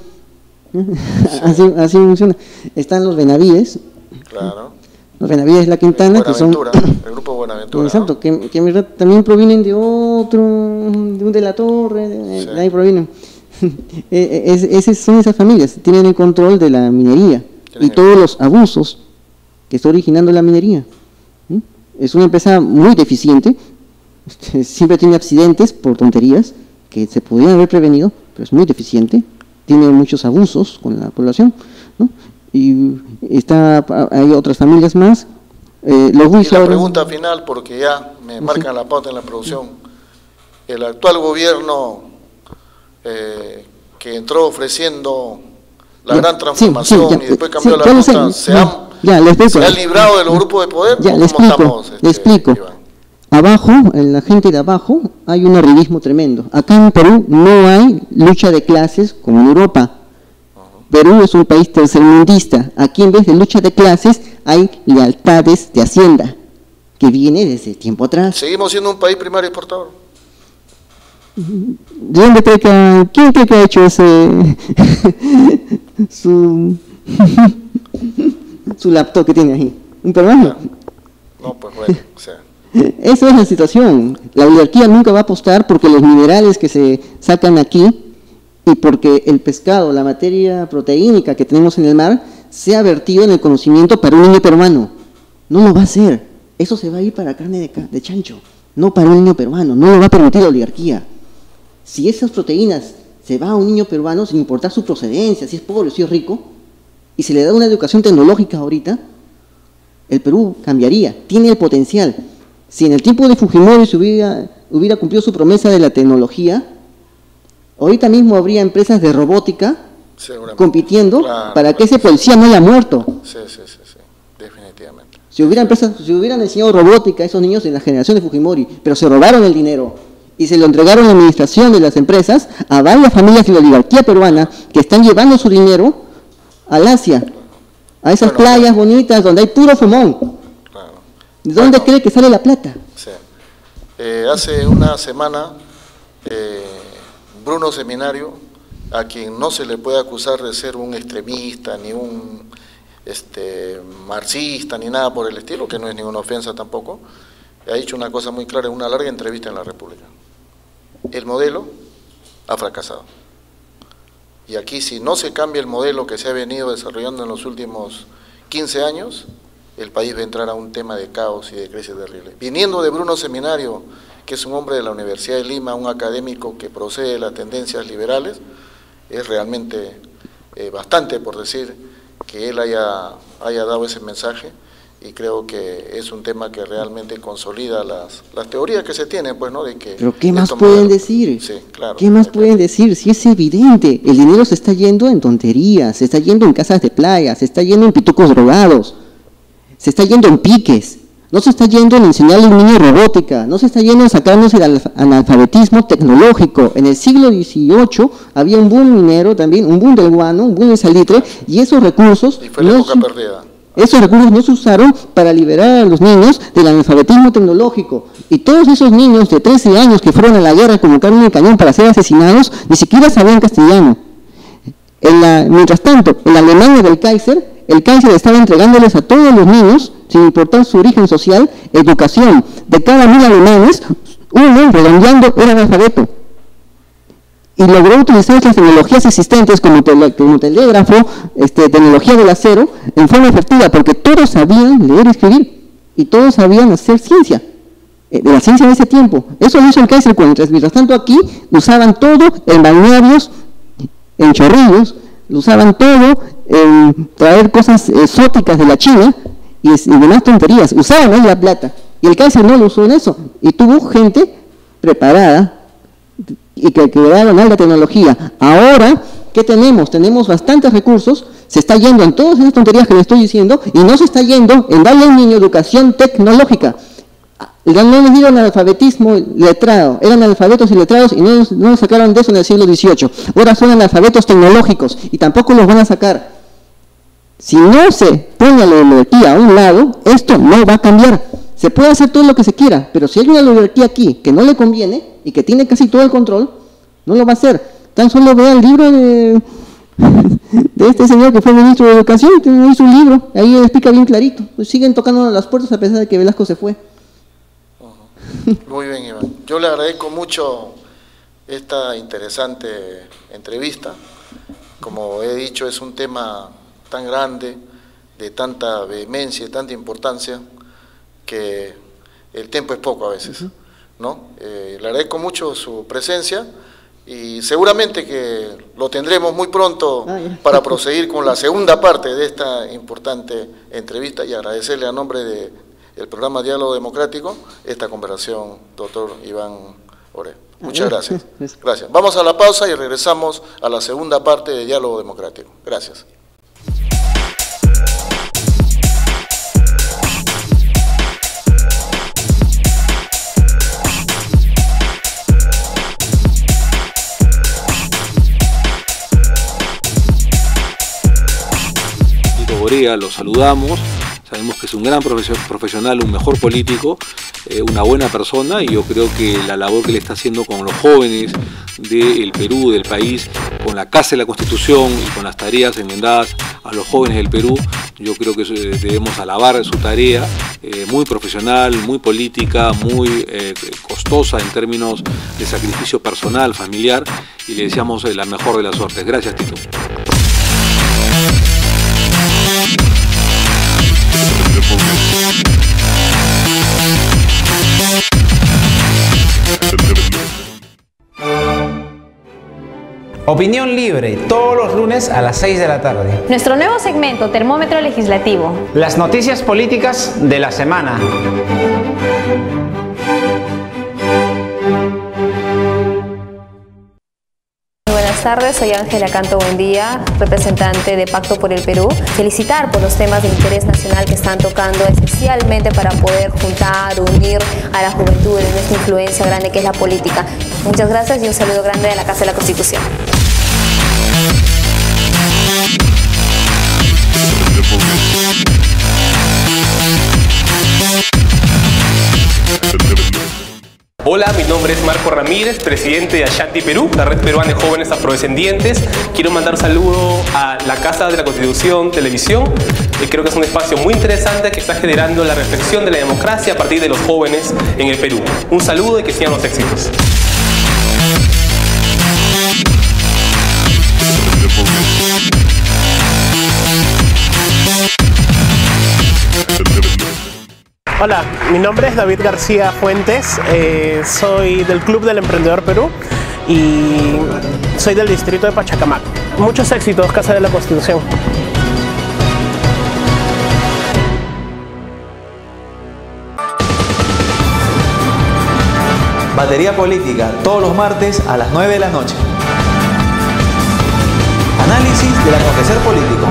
Así funciona. Están los Benavides. Claro. Los Benavides La Quintana, que son el grupo Buenaventura. Exacto, ¿no? que en verdad también provienen de un de la Torre, de ahí provienen. Son esas familias, tienen el control de la minería y todos los abusos que está originando la minería. Es una empresa muy deficiente, siempre tiene accidentes por tonterías que se podrían haber prevenido, pero es muy deficiente, tiene muchos abusos con la población, ¿no? Y hay otras familias más. Y la pregunta final, porque ya me marcan la pauta en la producción. El actual gobierno que entró ofreciendo la gran transformación y después cambió la ruta, ¿se han librado de los grupos de poder? Le explico. abajo, en la gente de abajo, hay un arribismo tremendo. Acá en Perú no hay lucha de clases como en Europa. Perú es un país tercermundista. Aquí en vez de lucha de clases hay lealtades de hacienda, que viene desde tiempo atrás. Seguimos siendo un país primario exportador. ¿De dónde cree que, quién cree que ha hecho ese su laptop que tiene ahí? ¿Un peruano? No, pues bueno, o sea. Esa es la situación. La oligarquía nunca va a apostar porque los minerales que se sacan aquí y porque el pescado, la materia proteínica que tenemos en el mar, sea vertido en el conocimiento para un niño peruano. No lo va a hacer. Eso se va a ir para carne de chancho, no para un niño peruano. No lo va a permitir la oligarquía. Si esas proteínas se va a un niño peruano, sin importar su procedencia, si es pobre o si es rico, y se le da una educación tecnológica ahorita, el Perú cambiaría, tiene el potencial. Si en el tiempo de Fujimori se hubiera cumplido su promesa de la tecnología, ahorita mismo habría empresas de robótica compitiendo para que ese policía no haya muerto. Sí, definitivamente. Si hubieran enseñado robótica a esos niños en la generación de Fujimori, pero se robaron el dinero y se lo entregaron a la administración de las empresas a varias familias de la oligarquía peruana que están llevando su dinero al Asia, a esas playas bonitas donde hay puro fumón. ¿De dónde cree que sale la plata? Sí. Hace una semana, Bruno Seminario, a quien no se le puede acusar de ser un extremista, ni un marxista, ni nada por el estilo, que no es ninguna ofensa tampoco, ha dicho una cosa muy clara en una larga entrevista en La República. El modelo ha fracasado. Y aquí, si no se cambia el modelo que se ha venido desarrollando en los últimos 15 años, el país va a entrar a un tema de caos y de crisis terrible. Viniendo de Bruno Seminario, que es un hombre de la Universidad de Lima, un académico que procede de las tendencias liberales, es realmente bastante por decir que él haya dado ese mensaje, y creo que es un tema que realmente consolida las teorías que se tienen, pues, ¿no? De que ¿pero qué más pueden decir? Sí, claro. ¿Qué más pueden decir? Si es evidente, el dinero se está yendo en tonterías, se está yendo en casas de playa, se está yendo en pitucos drogados, se está yendo en piques, no se está yendo en enseñarle a un niño robótica, no se está yendo en sacarnos el analfabetismo tecnológico. En el siglo XVIII había un boom minero también, un boom del guano, un boom del salitre, y esos recursos... Y fue la época perdida. Esos recursos no se usaron para liberar a los niños del analfabetismo tecnológico. Y todos esos niños de 13 años que fueron a la guerra como carne de cañón para ser asesinados, ni siquiera sabían castellano. Mientras tanto, en la Alemania del Kaiser, el Kaiser estaba entregándoles a todos los niños, sin importar su origen social, educación. De cada 1000 alemanes, uno, redondeando, era analfabeto. Y logró utilizar las tecnologías existentes como telégrafo, tecnología del acero, en forma efectiva, porque todos sabían leer y escribir, y todos sabían hacer ciencia, de la ciencia de ese tiempo. Eso lo hizo el Kaiser mientras tanto aquí usaban todo en balnearios, en chorrillos, usaban todo en traer cosas exóticas de la China, y demás tonterías, usaban ahí la plata, y el Kaiser no lo usó en eso, y tuvo gente preparada, y que crearon alta tecnología. Ahora, ¿qué tenemos? Tenemos bastantes recursos, se está yendo en todas esas tonterías que le estoy diciendo, y no se está yendo en darle al niño educación tecnológica. No les dieron analfabetismo letrado, eran analfabetos y letrados, y no los sacaron de eso en el siglo XVIII. Ahora son analfabetos tecnológicos, y tampoco los van a sacar. Si no se pone la oligarquía a un lado, esto no va a cambiar. Se puede hacer todo lo que se quiera, pero si hay una oligarquía aquí que no le conviene y que tiene casi todo el control, no lo va a hacer. Tan solo vea el libro de este señor que fue ministro de Educación, hizo un libro, ahí explica bien clarito. Pues siguen tocando las puertas a pesar de que Velasco se fue. Muy bien, Iván. Yo le agradezco mucho esta interesante entrevista. Como he dicho, es un tema tan grande, de tanta vehemencia y tanta importancia, que el tiempo es poco a veces, ¿no? Le agradezco mucho su presencia y seguramente que lo tendremos muy pronto para proseguir con la segunda parte de esta importante entrevista, y agradecerle a nombre del programa Diálogo Democrático esta conversación, doctor Iván Oré. Muchas gracias. Gracias. Vamos a la pausa y regresamos a la segunda parte de Diálogo Democrático. Gracias. Gorea, lo saludamos. Sabemos que es un gran profesional, un mejor político, una buena persona, y yo creo que la labor que le está haciendo con los jóvenes del Perú, del país, con la Casa de la Constitución y con las tareas enmendadas a los jóvenes del Perú, yo creo que debemos alabar su tarea, muy profesional, muy política, muy costosa en términos de sacrificio personal, familiar, y le deseamos la mejor de las suertes. Gracias, Tito. Opinión libre, todos los lunes a las 6 de la tarde. Nuestro nuevo segmento, Termómetro Legislativo. Las noticias políticas de la semana. Buenas tardes, soy Ángela Canto Buendía, representante de Pacto por el Perú. Felicitar por los temas de interés nacional que están tocando, especialmente para poder juntar, unir a la juventud en esta influencia grande que es la política. Muchas gracias y un saludo grande de la Casa de la Constitución. Hola, mi nombre es Marco Ramírez, presidente de Ashanti Perú, la red peruana de jóvenes afrodescendientes. Quiero mandar un saludo a la Casa de la Constitución Televisión. Creo que es un espacio muy interesante que está generando la reflexión de la democracia a partir de los jóvenes en el Perú. Un saludo y que sigan los éxitos. Hola, mi nombre es David García Fuentes, soy del Club del Emprendedor Perú y soy del distrito de Pachacamac. Muchos éxitos, Casa de la Constitución. Batería Política, todos los martes a las 9 de la noche. Análisis del acontecer político.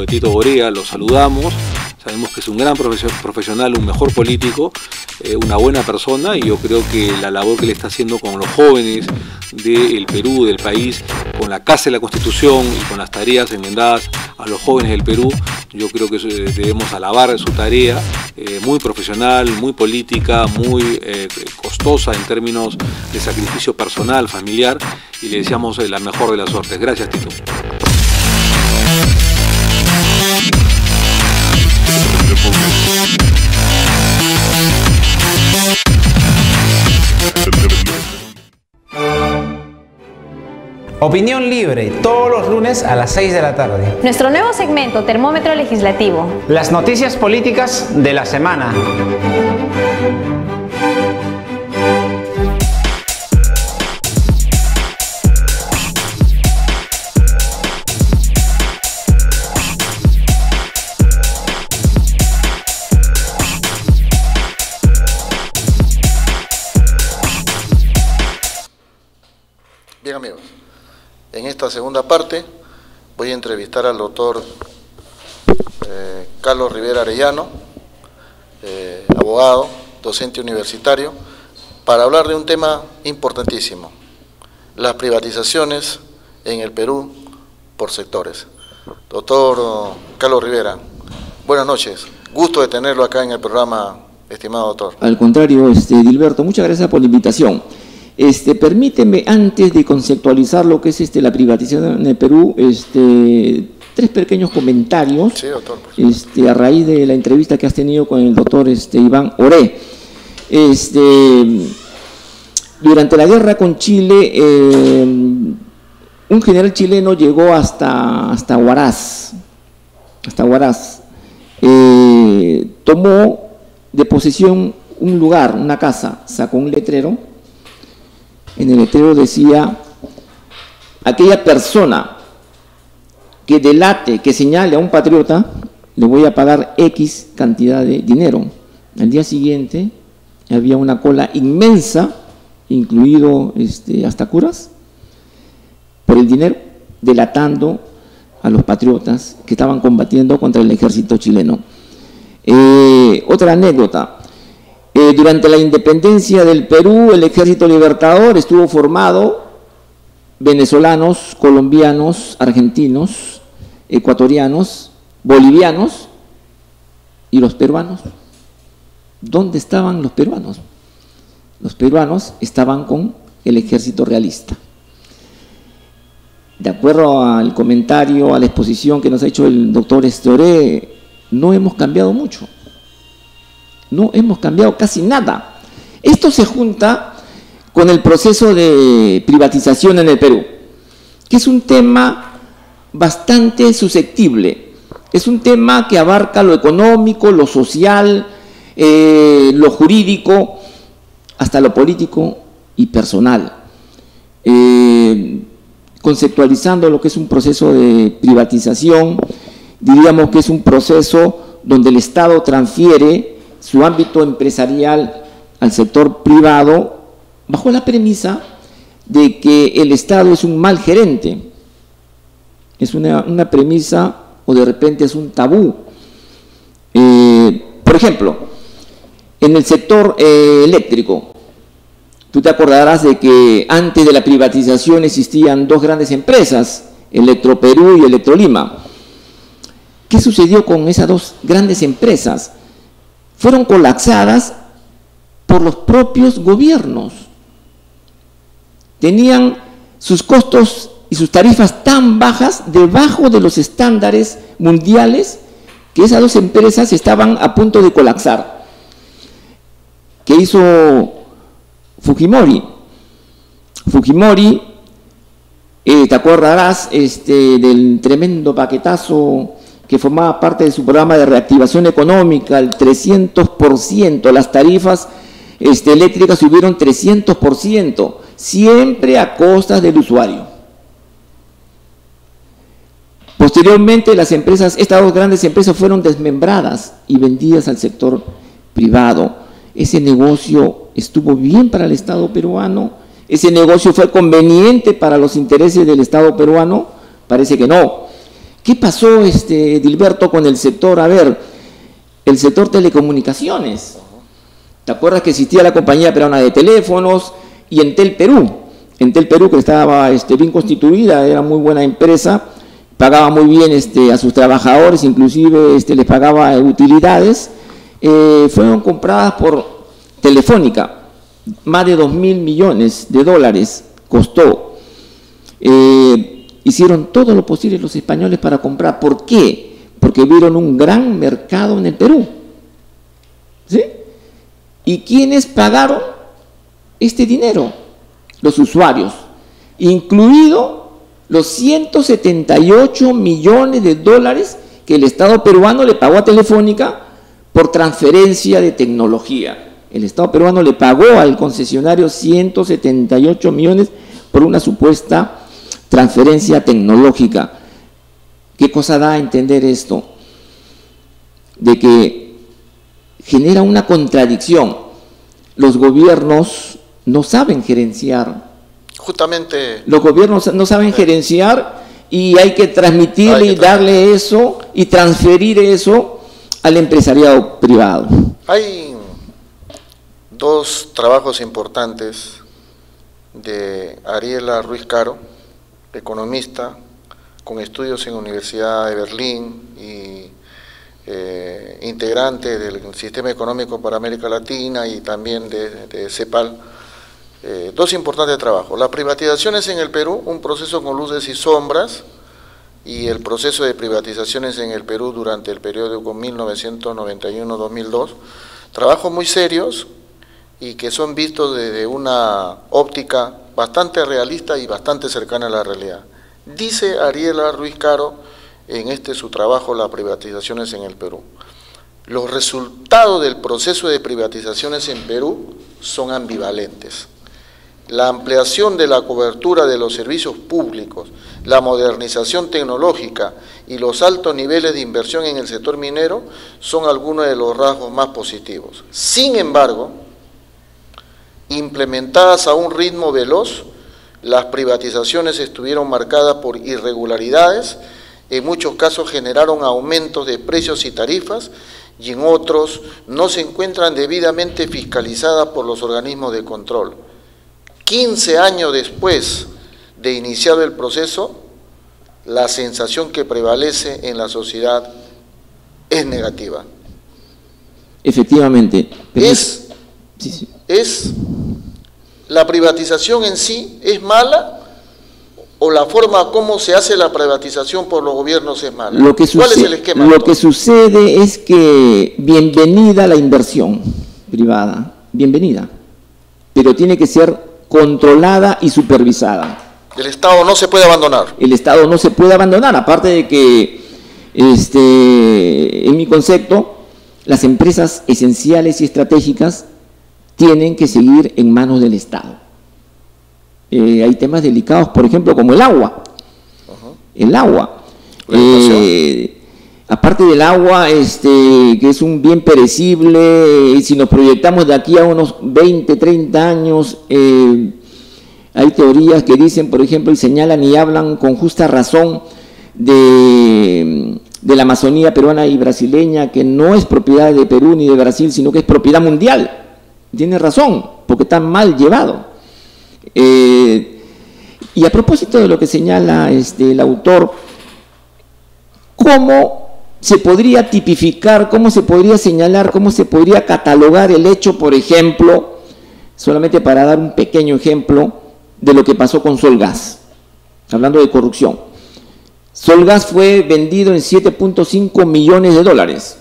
Tito Gorea, lo saludamos. Sabemos que es un gran profesional, un mejor político, una buena persona, y yo creo que la labor que le está haciendo con los jóvenes del Perú, del país, con la Casa de la Constitución y con las tareas enmendadas a los jóvenes del Perú, yo creo que debemos alabar su tarea, muy profesional, muy política, muy costosa en términos de sacrificio personal, familiar, y le deseamos la mejor de las suertes. Gracias, Tito. Opinión libre, todos los lunes a las 6 de la tarde. Nuestro nuevo segmento, Termómetro Legislativo. Las noticias políticas de la semana. Bien, amigos, en esta segunda parte voy a entrevistar al doctor Carlos Rivera Arellano, abogado, docente universitario, para hablar de un tema importantísimo: las privatizaciones en el Perú por sectores. Doctor Carlos Rivera, buenas noches, gusto de tenerlo acá en el programa, estimado doctor. Al contrario, Dilberto, muchas gracias por la invitación. Permíteme, antes de conceptualizar lo que es la privatización en el Perú, tres pequeños comentarios. Sí, doctor. A raíz de la entrevista que has tenido con el doctor Iván Oré. Durante la guerra con Chile, un general chileno llegó hasta Huaraz. Tomó de posesión un lugar, una casa, sacó un letrero. En el letrero decía: aquella persona que delate, que señale a un patriota, le voy a pagar X cantidad de dinero. Al día siguiente había una cola inmensa, incluido hasta curas, por el dinero, delatando a los patriotas que estaban combatiendo contra el ejército chileno. Otra anécdota. Durante la independencia del Perú, el Ejército Libertador estuvo formado venezolanos, colombianos, argentinos, ecuatorianos, bolivianos y los peruanos. ¿Dónde estaban los peruanos? Los peruanos estaban con el ejército realista. De acuerdo al comentario, a la exposición que nos ha hecho el doctor Estoré, no hemos cambiado mucho. No hemos cambiado casi nada. Esto se junta con el proceso de privatización en el Perú, que es un tema bastante susceptible. Es un tema que abarca lo económico, lo social, lo jurídico, hasta lo político y personal. Conceptualizando lo que es un proceso de privatización, diríamos que es un proceso donde el Estado transfiere su ámbito empresarial al sector privado bajo la premisa de que el Estado es un mal gerente. Es una premisa o de repente es un tabú. Por ejemplo, en el sector eléctrico, tú te acordarás de que antes de la privatización existían dos grandes empresas, Electroperú y Electrolima. ¿Qué sucedió con esas dos grandes empresas? Fueron colapsadas por los propios gobiernos. Tenían sus costos y sus tarifas tan bajas, debajo de los estándares mundiales, que esas dos empresas estaban a punto de colapsar. ¿Qué hizo Fujimori? Fujimori, te acordarás del tremendo paquetazo que formaba parte de su programa de reactivación económica, el 300%, las tarifas eléctricas subieron 300%, siempre a costas del usuario. Posteriormente, estas dos grandes empresas fueron desmembradas y vendidas al sector privado. Ese negocio estuvo bien para el Estado peruano, ese negocio fue conveniente para los intereses del Estado peruano, parece que no. ¿Qué pasó, Dilberto, con el sector? A ver, el sector telecomunicaciones. ¿Te acuerdas que existía la compañía peruana de teléfonos y Entel Perú? Entel Perú, que estaba bien constituida, era muy buena empresa, pagaba muy bien a sus trabajadores, inclusive les pagaba utilidades. Fueron compradas por Telefónica, más de 2.000 millones de dólares costó. Hicieron todo lo posible los españoles para comprar. ¿Por qué? Porque vieron un gran mercado en el Perú. ¿Sí? ¿Y quiénes pagaron este dinero? Los usuarios, incluido los 178 millones de dólares que el Estado peruano le pagó a Telefónica por transferencia de tecnología. El Estado peruano le pagó al concesionario 178 millones por una supuesta transferencia tecnológica. ¿Qué cosa da a entender esto? De que genera una contradicción. Los gobiernos no saben gerenciar. Justamente. Los gobiernos no saben gerenciar y hay que transmitirle y darle eso y transferir eso al empresariado privado. Hay dos trabajos importantes de Ariela Ruiz Caro, economista con estudios en la Universidad de Berlín y integrante del Sistema Económico para América Latina y también de CEPAL. Dos importantes trabajos: las privatizaciones en el Perú, un proceso con luces y sombras, y el proceso de privatizaciones en el Perú durante el periodo con 1991-2002, trabajos muy serios y que son vistos desde una óptica bastante realista y bastante cercana a la realidad. Dice Ariela Ruiz Caro en su trabajo, las privatizaciones en el Perú: los resultados del proceso de privatizaciones en Perú son ambivalentes. la ampliación de la cobertura de los servicios públicos, la modernización tecnológica y los altos niveles de inversión en el sector minero son algunos de los rasgos más positivos. Sin embargo, implementadas a un ritmo veloz, las privatizaciones estuvieron marcadas por irregularidades, en muchos casos generaron aumentos de precios y tarifas, y en otros no se encuentran debidamente fiscalizadas por los organismos de control. 15 años después de iniciado el proceso, la sensación que prevalece en la sociedad es negativa. Efectivamente. ¿Es la privatización en sí es mala o la forma como se hace la privatización por los gobiernos es mala? ¿Cuál es el esquema? Lo que sucede es que bienvenida la inversión privada, bienvenida, pero tiene que ser controlada y supervisada. El Estado no se puede abandonar. El Estado no se puede abandonar, aparte de que, en mi concepto, las empresas esenciales y estratégicas tienen que seguir en manos del Estado. Hay temas delicados, por ejemplo, como el agua. El agua. Aparte del agua, que es un bien perecible, si nos proyectamos de aquí a unos 20, 30 años, hay teorías que dicen, por ejemplo, y señalan y hablan con justa razón de la Amazonía peruana y brasileña, que no es propiedad de Perú ni de Brasil, sino que es propiedad mundial. Tiene razón, porque está mal llevado. Y a propósito de lo que señala el autor, ¿cómo se podría tipificar, cómo se podría señalar, cómo se podría catalogar el hecho, por ejemplo, solamente para dar un pequeño ejemplo de lo que pasó con Solgas, hablando de corrupción? Solgas fue vendido en 7.5 millones de dólares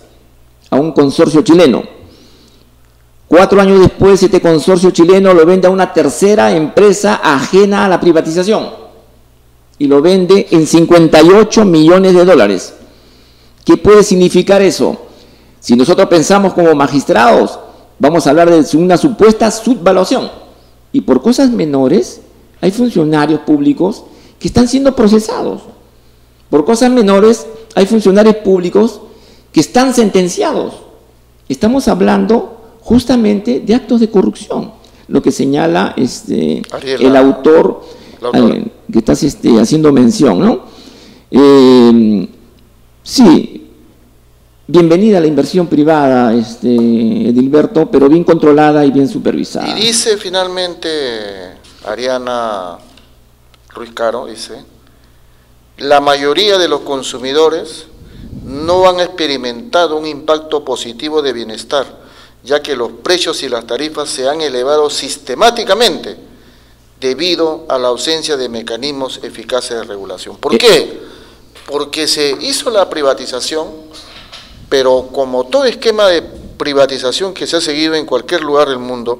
a un consorcio chileno. 4 años después, este consorcio chileno lo vende a una tercera empresa ajena a la privatización y lo vende en 58 millones de dólares. ¿Qué puede significar eso? Si nosotros pensamos como magistrados, vamos a hablar de una supuesta subvaluación. Y por cosas menores, hay funcionarios públicos que están siendo procesados. Por cosas menores, hay funcionarios públicos que están sentenciados. Estamos hablando justamente de actos de corrupción, lo que señala el autor que estás haciendo mención, ¿no? Sí, bienvenida a la inversión privada, Edilberto, pero bien controlada y bien supervisada. Y dice finalmente Ariana Ruiz Caro, dice, la mayoría de los consumidores no han experimentado un impacto positivo de bienestar, ya que los precios y las tarifas se han elevado sistemáticamente debido a la ausencia de mecanismos eficaces de regulación. ¿Por qué? Porque se hizo la privatización, pero como todo esquema de privatización que se ha seguido en cualquier lugar del mundo,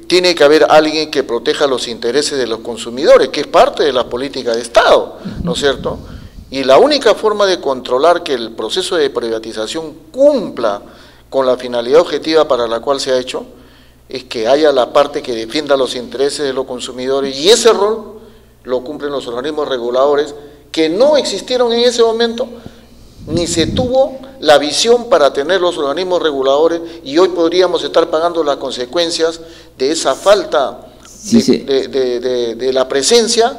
tiene que haber alguien que proteja los intereses de los consumidores, que es parte de la política de Estado, ¿no es cierto? Y la única forma de controlar que el proceso de privatización cumpla con la finalidad objetiva para la cual se ha hecho, es que haya la parte que defienda los intereses de los consumidores, y ese rol lo cumplen los organismos reguladores, que no existieron en ese momento, ni se tuvo la visión para tener los organismos reguladores, y hoy podríamos estar pagando las consecuencias de esa falta de la presencia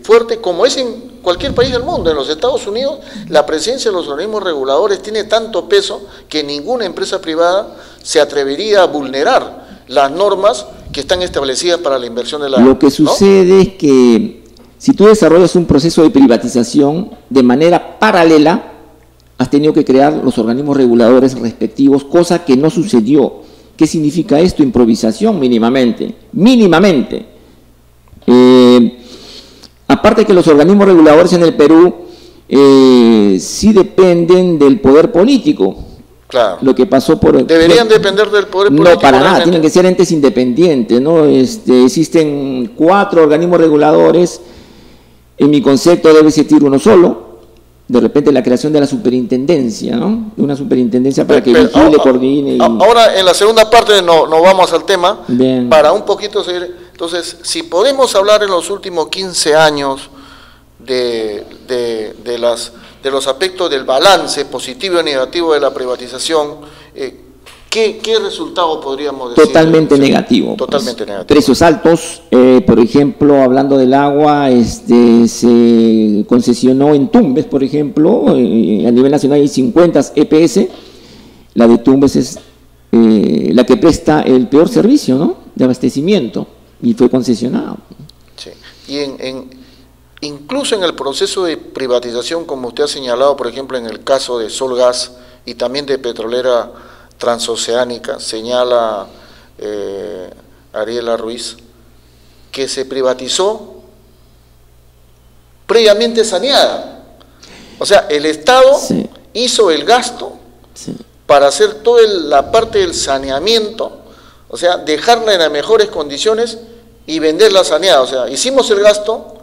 fuerte, como es en cualquier país del mundo. En los Estados Unidos la presencia de los organismos reguladores tiene tanto peso que ninguna empresa privada se atrevería a vulnerar las normas que están establecidas para la inversión de la... Lo que sucede es que si tú desarrollas un proceso de privatización de manera paralela, has tenido que crear los organismos reguladores respectivos, cosa que no sucedió. ¿Qué significa esto? Improvisación mínimamente. Mínimamente. Aparte que los organismos reguladores en el Perú sí dependen del poder político. Claro. Lo que pasó por... ¿Deberían depender del poder político? No, para nada, tienen que ser entes independientes, ¿no? Existen 4 organismos reguladores, en mi concepto debe existir uno solo, de repente la creación de la superintendencia, ¿no? De una superintendencia para que vigile, coordine. Ahora, en la segunda parte no vamos al tema. Bien. Para un poquito seguir. Entonces, si podemos hablar en los últimos 15 años de los aspectos del balance positivo y negativo de la privatización, ¿qué resultado podríamos decir? Totalmente negativo. Totalmente negativo. Precios altos, por ejemplo, hablando del agua, se concesionó en Tumbes, por ejemplo, a nivel nacional hay 50 EPS, la de Tumbes es la que presta el peor servicio, ¿no?, de abastecimiento, y fue concesionado. Sí. Y incluso en el proceso de privatización, como usted ha señalado, por ejemplo, en el caso de Solgas y también de Petrolera Transoceánica, señala Ariela Ruiz, que se privatizó previamente saneada. O sea, el Estado hizo el gasto para hacer toda la parte del saneamiento, o sea, dejarla en las mejores condiciones y venderla saneada. O sea, hicimos el gasto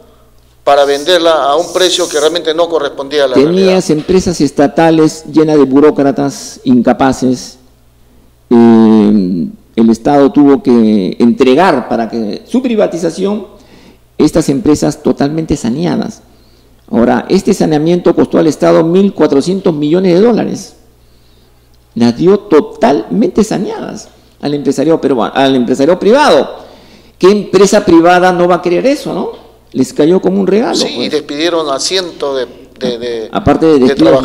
para venderla a un precio que realmente no correspondía a la realidad. Tenías empresas estatales llenas de burócratas incapaces. El Estado tuvo que entregar para que su privatización estas empresas totalmente saneadas. Ahora, este saneamiento costó al Estado 1.400 millones de dólares. Las dio totalmente saneadas al empresario privado. ¿Qué empresa privada no va a querer eso, no? Les cayó como un regalo. Sí, pues. Y despidieron a cientos aparte de despidos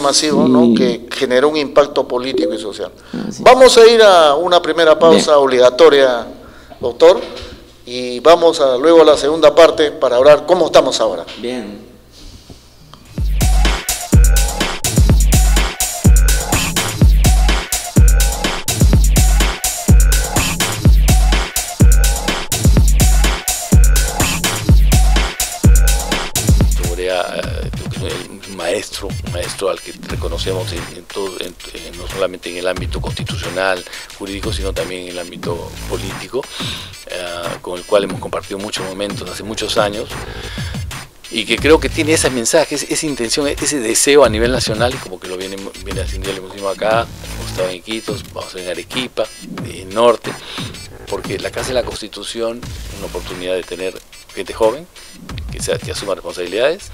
masivos, sí, ¿no?, que generó un impacto político y social. Vamos a ir a una primera pausa obligatoria, doctor, y vamos luego a la segunda parte para hablar cómo estamos ahora. Bien. Un maestro al que reconocemos no solamente en el ámbito constitucional, jurídico, sino también en el ámbito político, con el cual hemos compartido muchos momentos hace muchos años, y que creo que tiene ese mensaje, esa intención, ese deseo a nivel nacional, y como que lo viene haciendo, lo hicimos acá, hemos estado en Iquitos, vamos a estar en Arequipa, en Norte, porque la Casa de la Constitución es una oportunidad de tener gente joven que asuma responsabilidades.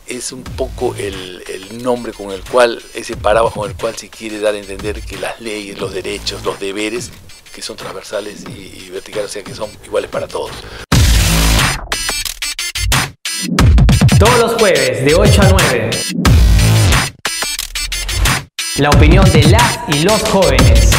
Es un poco el nombre con el cual, ese paraguas con el cual se quiere dar a entender que las leyes, los derechos, los deberes, que son transversales y verticales, o sea, que son iguales para todos. Todos los jueves de 8 a 9. La opinión de las y los jóvenes.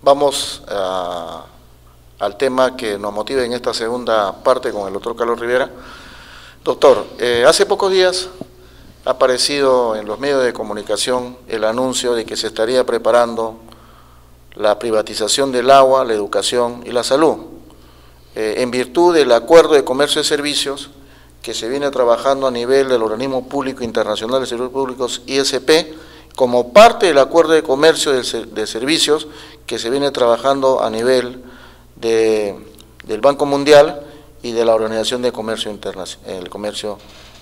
Vamos al tema que nos motiva en esta segunda parte con el doctor Carlos Rivera. Doctor, hace pocos días ha aparecido en los medios de comunicación el anuncio de que se estaría preparando la privatización del agua, la educación y la salud, en virtud del Acuerdo de Comercio de Servicios que se viene trabajando a nivel del Organismo Público Internacional de Servicios Públicos, ISP, como parte del Acuerdo de Comercio de Servicios que se viene trabajando a nivel del Banco Mundial y de la Organización de Comercio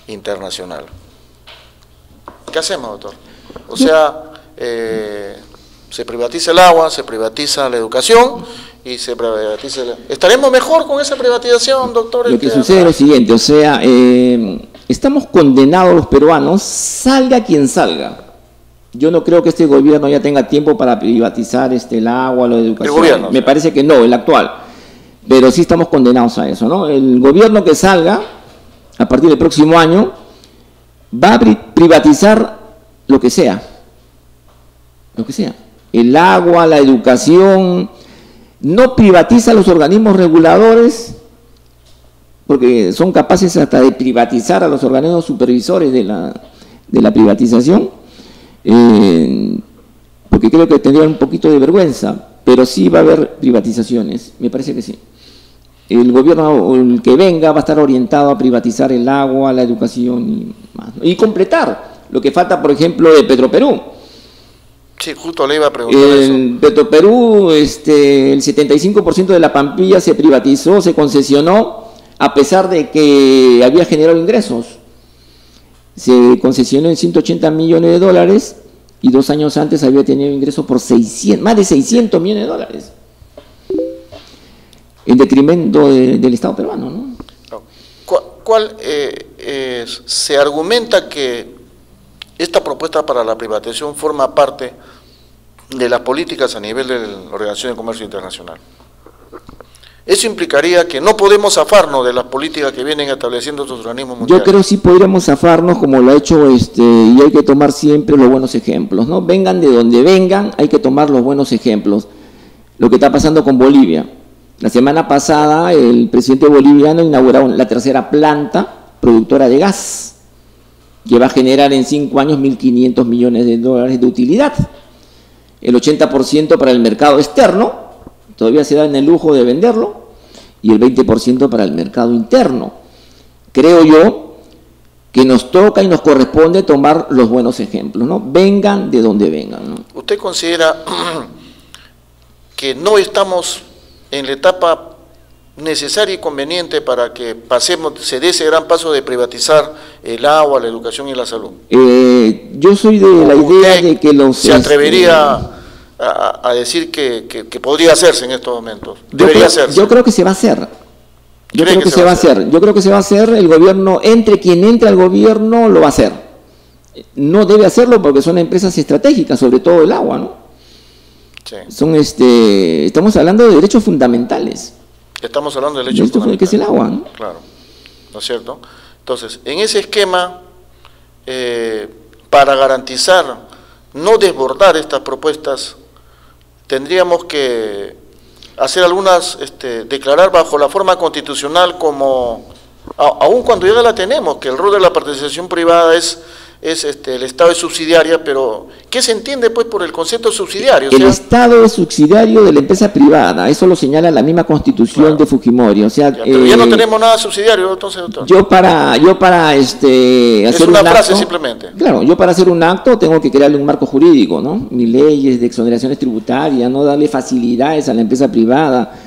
Internacional. ¿Qué hacemos, doctor? O sea, se privatiza el agua, se privatiza la educación y se privatiza... ¿Estaremos mejor con esa privatización, doctor? Lo que sucede es lo siguiente, o sea, estamos condenados los peruanos, salga quien salga. Yo no creo que este gobierno ya tenga tiempo para privatizar el agua, la educación. El gobierno, me parece que no, el actual. Pero sí estamos condenados a eso, ¿no? El gobierno que salga, a partir del próximo año, va a privatizar lo que sea. Lo que sea. el agua, la educación, no privatiza los organismos reguladores, porque son capaces hasta de privatizar a los organismos supervisores de la privatización, porque creo que tendrían un poquito de vergüenza, pero sí va a haber privatizaciones, me parece que sí. El gobierno, el que venga, va a estar orientado a privatizar el agua, la educación y más, ¿no? Y completar lo que falta, por ejemplo, de Petroperú. Sí, justo le iba a preguntar en Petroperú, el 75% de la Pampilla se privatizó, se concesionó, a pesar de que había generado ingresos. Se concesionó en 180 millones de dólares y 2 años antes había tenido ingresos por más de 600 millones de dólares. En detrimento del Estado peruano, ¿no? Se argumenta que esta propuesta para la privatización forma parte de las políticas a nivel de la Organización de Comercio Internacional. Eso implicaría que no podemos zafarnos de las políticas que vienen estableciendo estos organismos mundiales. Yo creo que sí podríamos zafarnos, como lo ha hecho y hay que tomar siempre los buenos ejemplos, ¿no? Vengan de donde vengan, hay que tomar los buenos ejemplos. Lo que está pasando con Bolivia. La semana pasada el presidente boliviano inauguró la tercera planta productora de gas, que va a generar en 5 años 1.500 millones de dólares de utilidad. El 80% para el mercado externo, todavía se da en el lujo de venderlo, y el 20% para el mercado interno. Creo yo que nos toca y nos corresponde tomar los buenos ejemplos, ¿no? Vengan de donde vengan, ¿no? ¿Usted considera que no estamos en la etapa necesaria y conveniente para que se dé ese gran paso de privatizar el agua, la educación y la salud? Yo soy de la idea de que ¿Se atrevería a decir que podría hacerse en estos momentos? ¿Debería hacerse? Yo creo que se va a hacer. Yo creo que se va a hacer. Yo creo que se va a hacer. El gobierno, quien entre al gobierno, lo va a hacer. No debe hacerlo porque son empresas estratégicas, sobre todo el agua, ¿no? Sí. Estamos hablando de derechos fundamentales. Estamos hablando de derechos fundamentales. Que es el agua, ¿no? Claro, ¿no es cierto? Entonces, en ese esquema, para garantizar no desbordar estas propuestas, tendríamos que hacer algunas, declarar bajo la forma constitucional como, aun cuando ya la tenemos, que el rol de la participación privada es el Estado es subsidiaria, pero ¿qué se entiende pues por el concepto subsidiario? El Estado es subsidiario de la empresa privada, eso lo señala la misma Constitución de Fujimori, o sea, pero ya no tenemos nada subsidiario, entonces, doctor. Yo para hacer una frase acto, simplemente. Claro, yo para hacer un acto tengo que crearle un marco jurídico, ¿no? Mis leyes de exoneraciones tributarias, no darle facilidades a la empresa privada,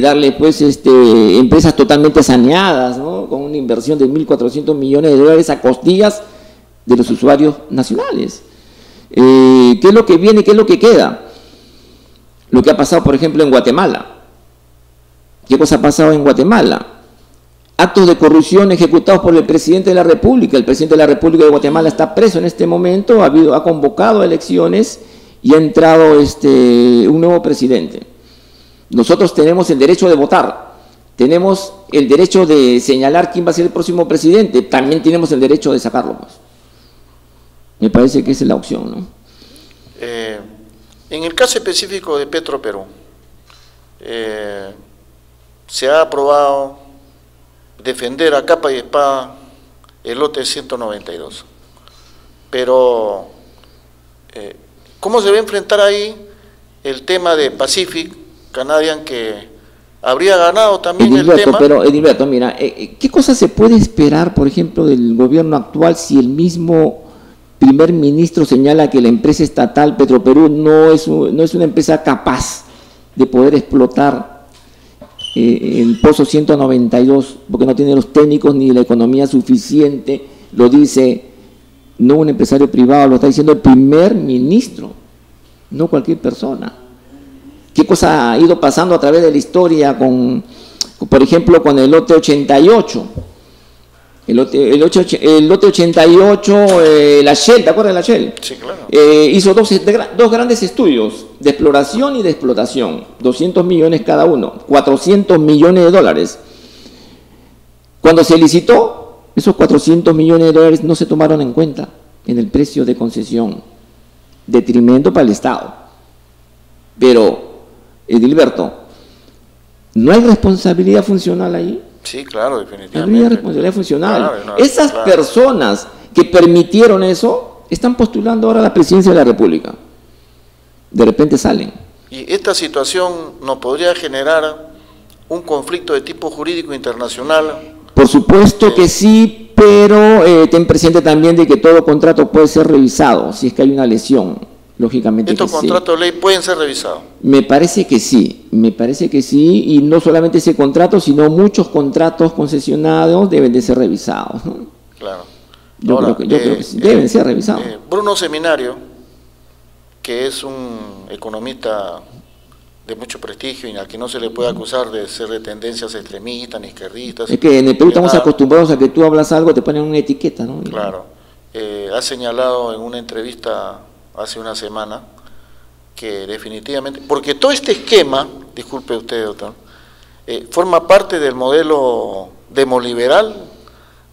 darle pues empresas totalmente saneadas, ¿no? Con una inversión de 1.400 millones de dólares a costillas de los usuarios nacionales. ¿Qué es lo que viene? ¿Qué es lo que queda? Lo que ha pasado, por ejemplo, en Guatemala. ¿Qué cosa ha pasado en Guatemala? Actos de corrupción ejecutados por el presidente de la República. El presidente de la República de Guatemala está preso en este momento, ha convocado elecciones y ha entrado un nuevo presidente. Nosotros tenemos el derecho de votar, tenemos el derecho de señalar quién va a ser el próximo presidente, también tenemos el derecho de sacarlo, pues. Me parece que esa es la opción, ¿no? En el caso específico de Petroperú, se ha aprobado defender a capa y espada el lote 192. Pero, ¿cómo se va a enfrentar ahí el tema de Pacific Canadian, que habría ganado también el tema? Pero, Edilberto, mira, ¿qué cosa se puede esperar, por ejemplo, del gobierno actual si el mismo primer ministro señala que la empresa estatal Petroperú no es una empresa capaz de poder explotar el pozo 192 porque no tiene los técnicos ni la economía suficiente? Lo dice no un empresario privado, lo está diciendo el primer ministro, no cualquier persona. ¿Qué cosa ha ido pasando a través de la historia por ejemplo, con el lote 88? El lote 88, la Shell, ¿te acuerdas de la Shell? Sí, claro. Hizo dos grandes estudios de exploración y de explotación, 200 millones cada uno, 400 millones de dólares. Cuando se licitó, esos 400 millones de dólares no se tomaron en cuenta en el precio de concesión, detrimento para el Estado. Pero, Edilberto, ¿no hay responsabilidad funcional ahí? Sí, claro, definitivamente. Habría responsabilidad funcional. Claro, no, esas claro. personas que permitieron eso están postulando ahora a la presidencia de la República. De repente salen. Y esta situación nos podría generar un conflicto de tipo jurídico internacional. Por supuesto que sí, pero ten presente también de que todo contrato puede ser revisado si es que hay una lesión. Lógicamente ¿Estos que sí. contratos de ley pueden ser revisados? Me parece que sí, y no solamente ese contrato, sino muchos contratos concesionados deben de ser revisados, ¿no? Claro. Yo creo que sí, deben ser revisados. Bruno Seminario, que es un economista de mucho prestigio y al que no se le puede acusar de ser de tendencias extremistas ni izquierdistas. Es que en el Perú estamos acostumbrados a que tú hablas algo, te ponen una etiqueta, ¿no? Claro. Ha señalado en una entrevista hace una semana que definitivamente, porque todo este esquema, disculpe usted, doctor, forma parte del modelo demoliberal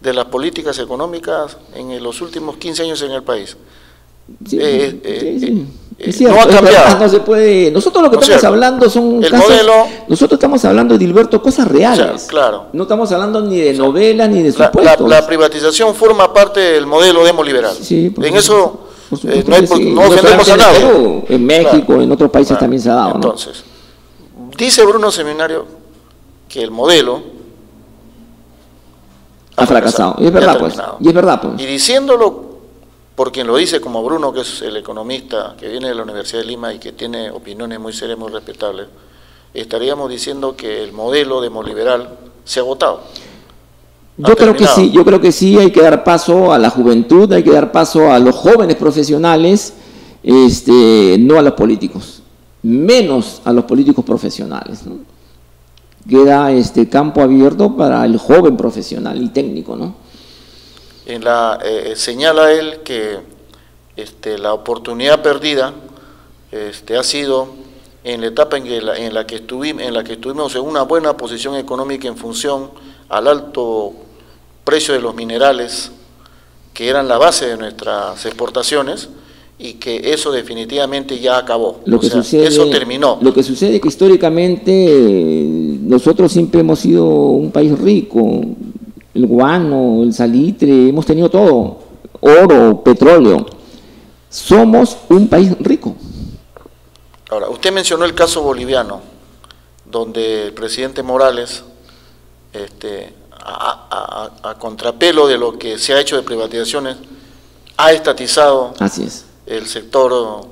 de las políticas económicas en los últimos 15 años en el país. Sí, es no ha cambiado. No se puede. Nosotros lo que estamos hablando son casos, nosotros estamos hablando, Edilberto, cosas reales. O sea, claro. No estamos hablando ni de novelas ni de supuestos. La privatización forma parte del modelo demoliberal. Sí, en eso no ofendemos a nadie. Perú, en México, claro, en otros países también se ha dado. Entonces, dice Bruno Seminario que el modelo ha fracasado. Y es verdad, pues. Y es verdad, pues. Y diciéndolo por quien lo dice como Bruno, que es el economista que viene de la Universidad de Lima y que tiene opiniones muy serias, muy respetables, estaríamos diciendo que el modelo demoliberal se ha agotado. Yo creo que sí, hay que dar paso a la juventud, hay que dar paso a los jóvenes profesionales, no a los políticos, menos a los políticos profesionales, ¿no? Queda campo abierto para el joven profesional y técnico, ¿no? Señala él que la oportunidad perdida ha sido en la etapa en la que estuvimos en una buena posición económica en función al alto precio de los minerales que eran la base de nuestras exportaciones, y que eso definitivamente ya acabó. Eso terminó. Lo que sucede es que históricamente nosotros siempre hemos sido un país rico, el guano, el salitre, hemos tenido todo, oro, petróleo. Somos un país rico. Ahora, usted mencionó el caso boliviano, donde el presidente Morales, a contrapelo de lo que se ha hecho de privatizaciones, ha estatizado el sector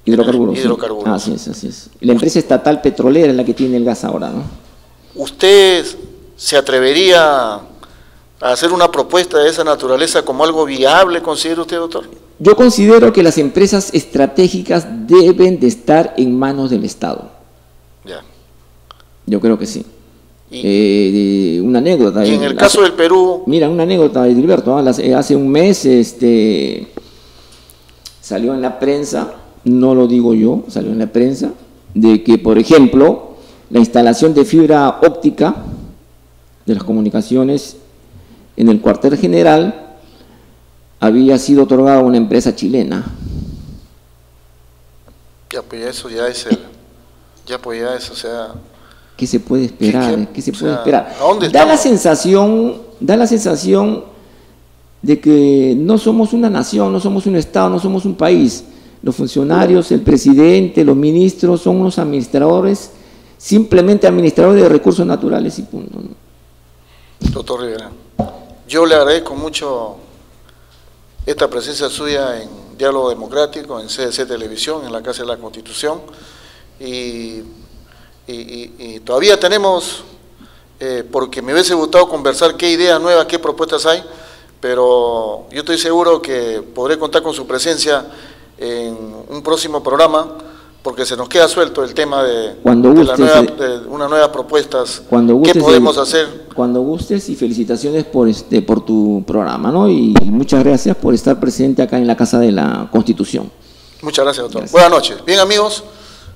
hidrocarburos. Hidrocarburos. Así es. La empresa estatal petrolera es la que tiene el gas ahora, ¿no? ¿Usted se atrevería a hacer una propuesta de esa naturaleza como algo viable, considera usted, doctor? Yo considero que las empresas estratégicas deben de estar en manos del Estado. Ya. Yo creo que sí. Una anécdota. Y en el caso del Perú... Mira, una anécdota, Edilberto, hace un mes salió en la prensa, no lo digo yo, salió en la prensa, de que, por ejemplo, la instalación de fibra óptica de las comunicaciones en el cuartel general había sido otorgada a una empresa chilena. Ya, pues eso ya es o sea... ¿Qué se puede esperar? ¿Qué se puede esperar? ¿A dónde da la sensación de que no somos una nación, no somos un Estado, no somos un país. Los funcionarios, el presidente, los ministros son unos administradores, simplemente administradores de recursos naturales y punto, ¿no? Doctor Rivera, yo le agradezco mucho esta presencia suya en Diálogo Democrático, en CDC Televisión, en la Casa de la Constitución, y todavía tenemos, porque me hubiese gustado conversar qué ideas nuevas, qué propuestas hay, pero yo estoy seguro que podré contar con su presencia en un próximo programa, porque se nos queda suelto el tema de unas nuevas propuestas que podemos hacer. Cuando gustes, y felicitaciones por tu programa, ¿no? Y muchas gracias por estar presente acá en la Casa de la Constitución. Muchas gracias, doctor. Buenas noches. Bien, amigos,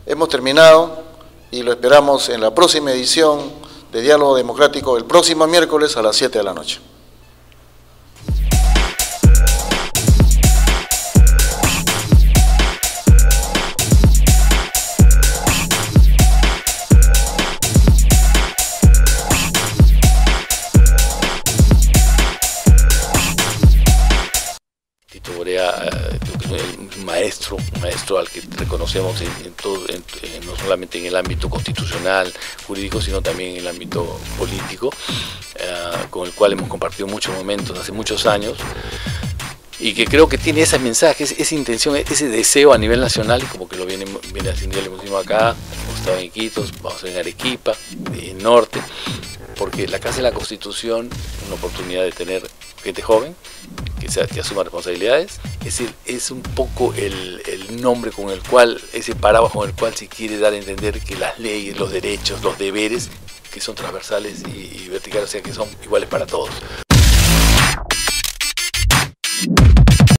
hemos terminado y lo esperamos en la próxima edición de Diálogo Democrático el próximo miércoles a las 7 de la noche. maestro al que reconocemos no solamente en el ámbito constitucional, jurídico, sino también en el ámbito político, con el cual hemos compartido muchos momentos hace muchos años, y que creo que tiene ese mensaje, esa intención, ese deseo a nivel nacional, y como que lo viene haciendo, lo hemos acá, hemos estado en Iquitos, vamos a estar en Arequipa, en Norte, porque la Casa de la Constitución es una oportunidad de tener gente joven, que asuma responsabilidades. Es decir, es un poco el nombre con el cual, ese paraguas con el cual se quiere dar a entender que las leyes, los derechos, los deberes, que son transversales y verticales, o sea, que son iguales para todos.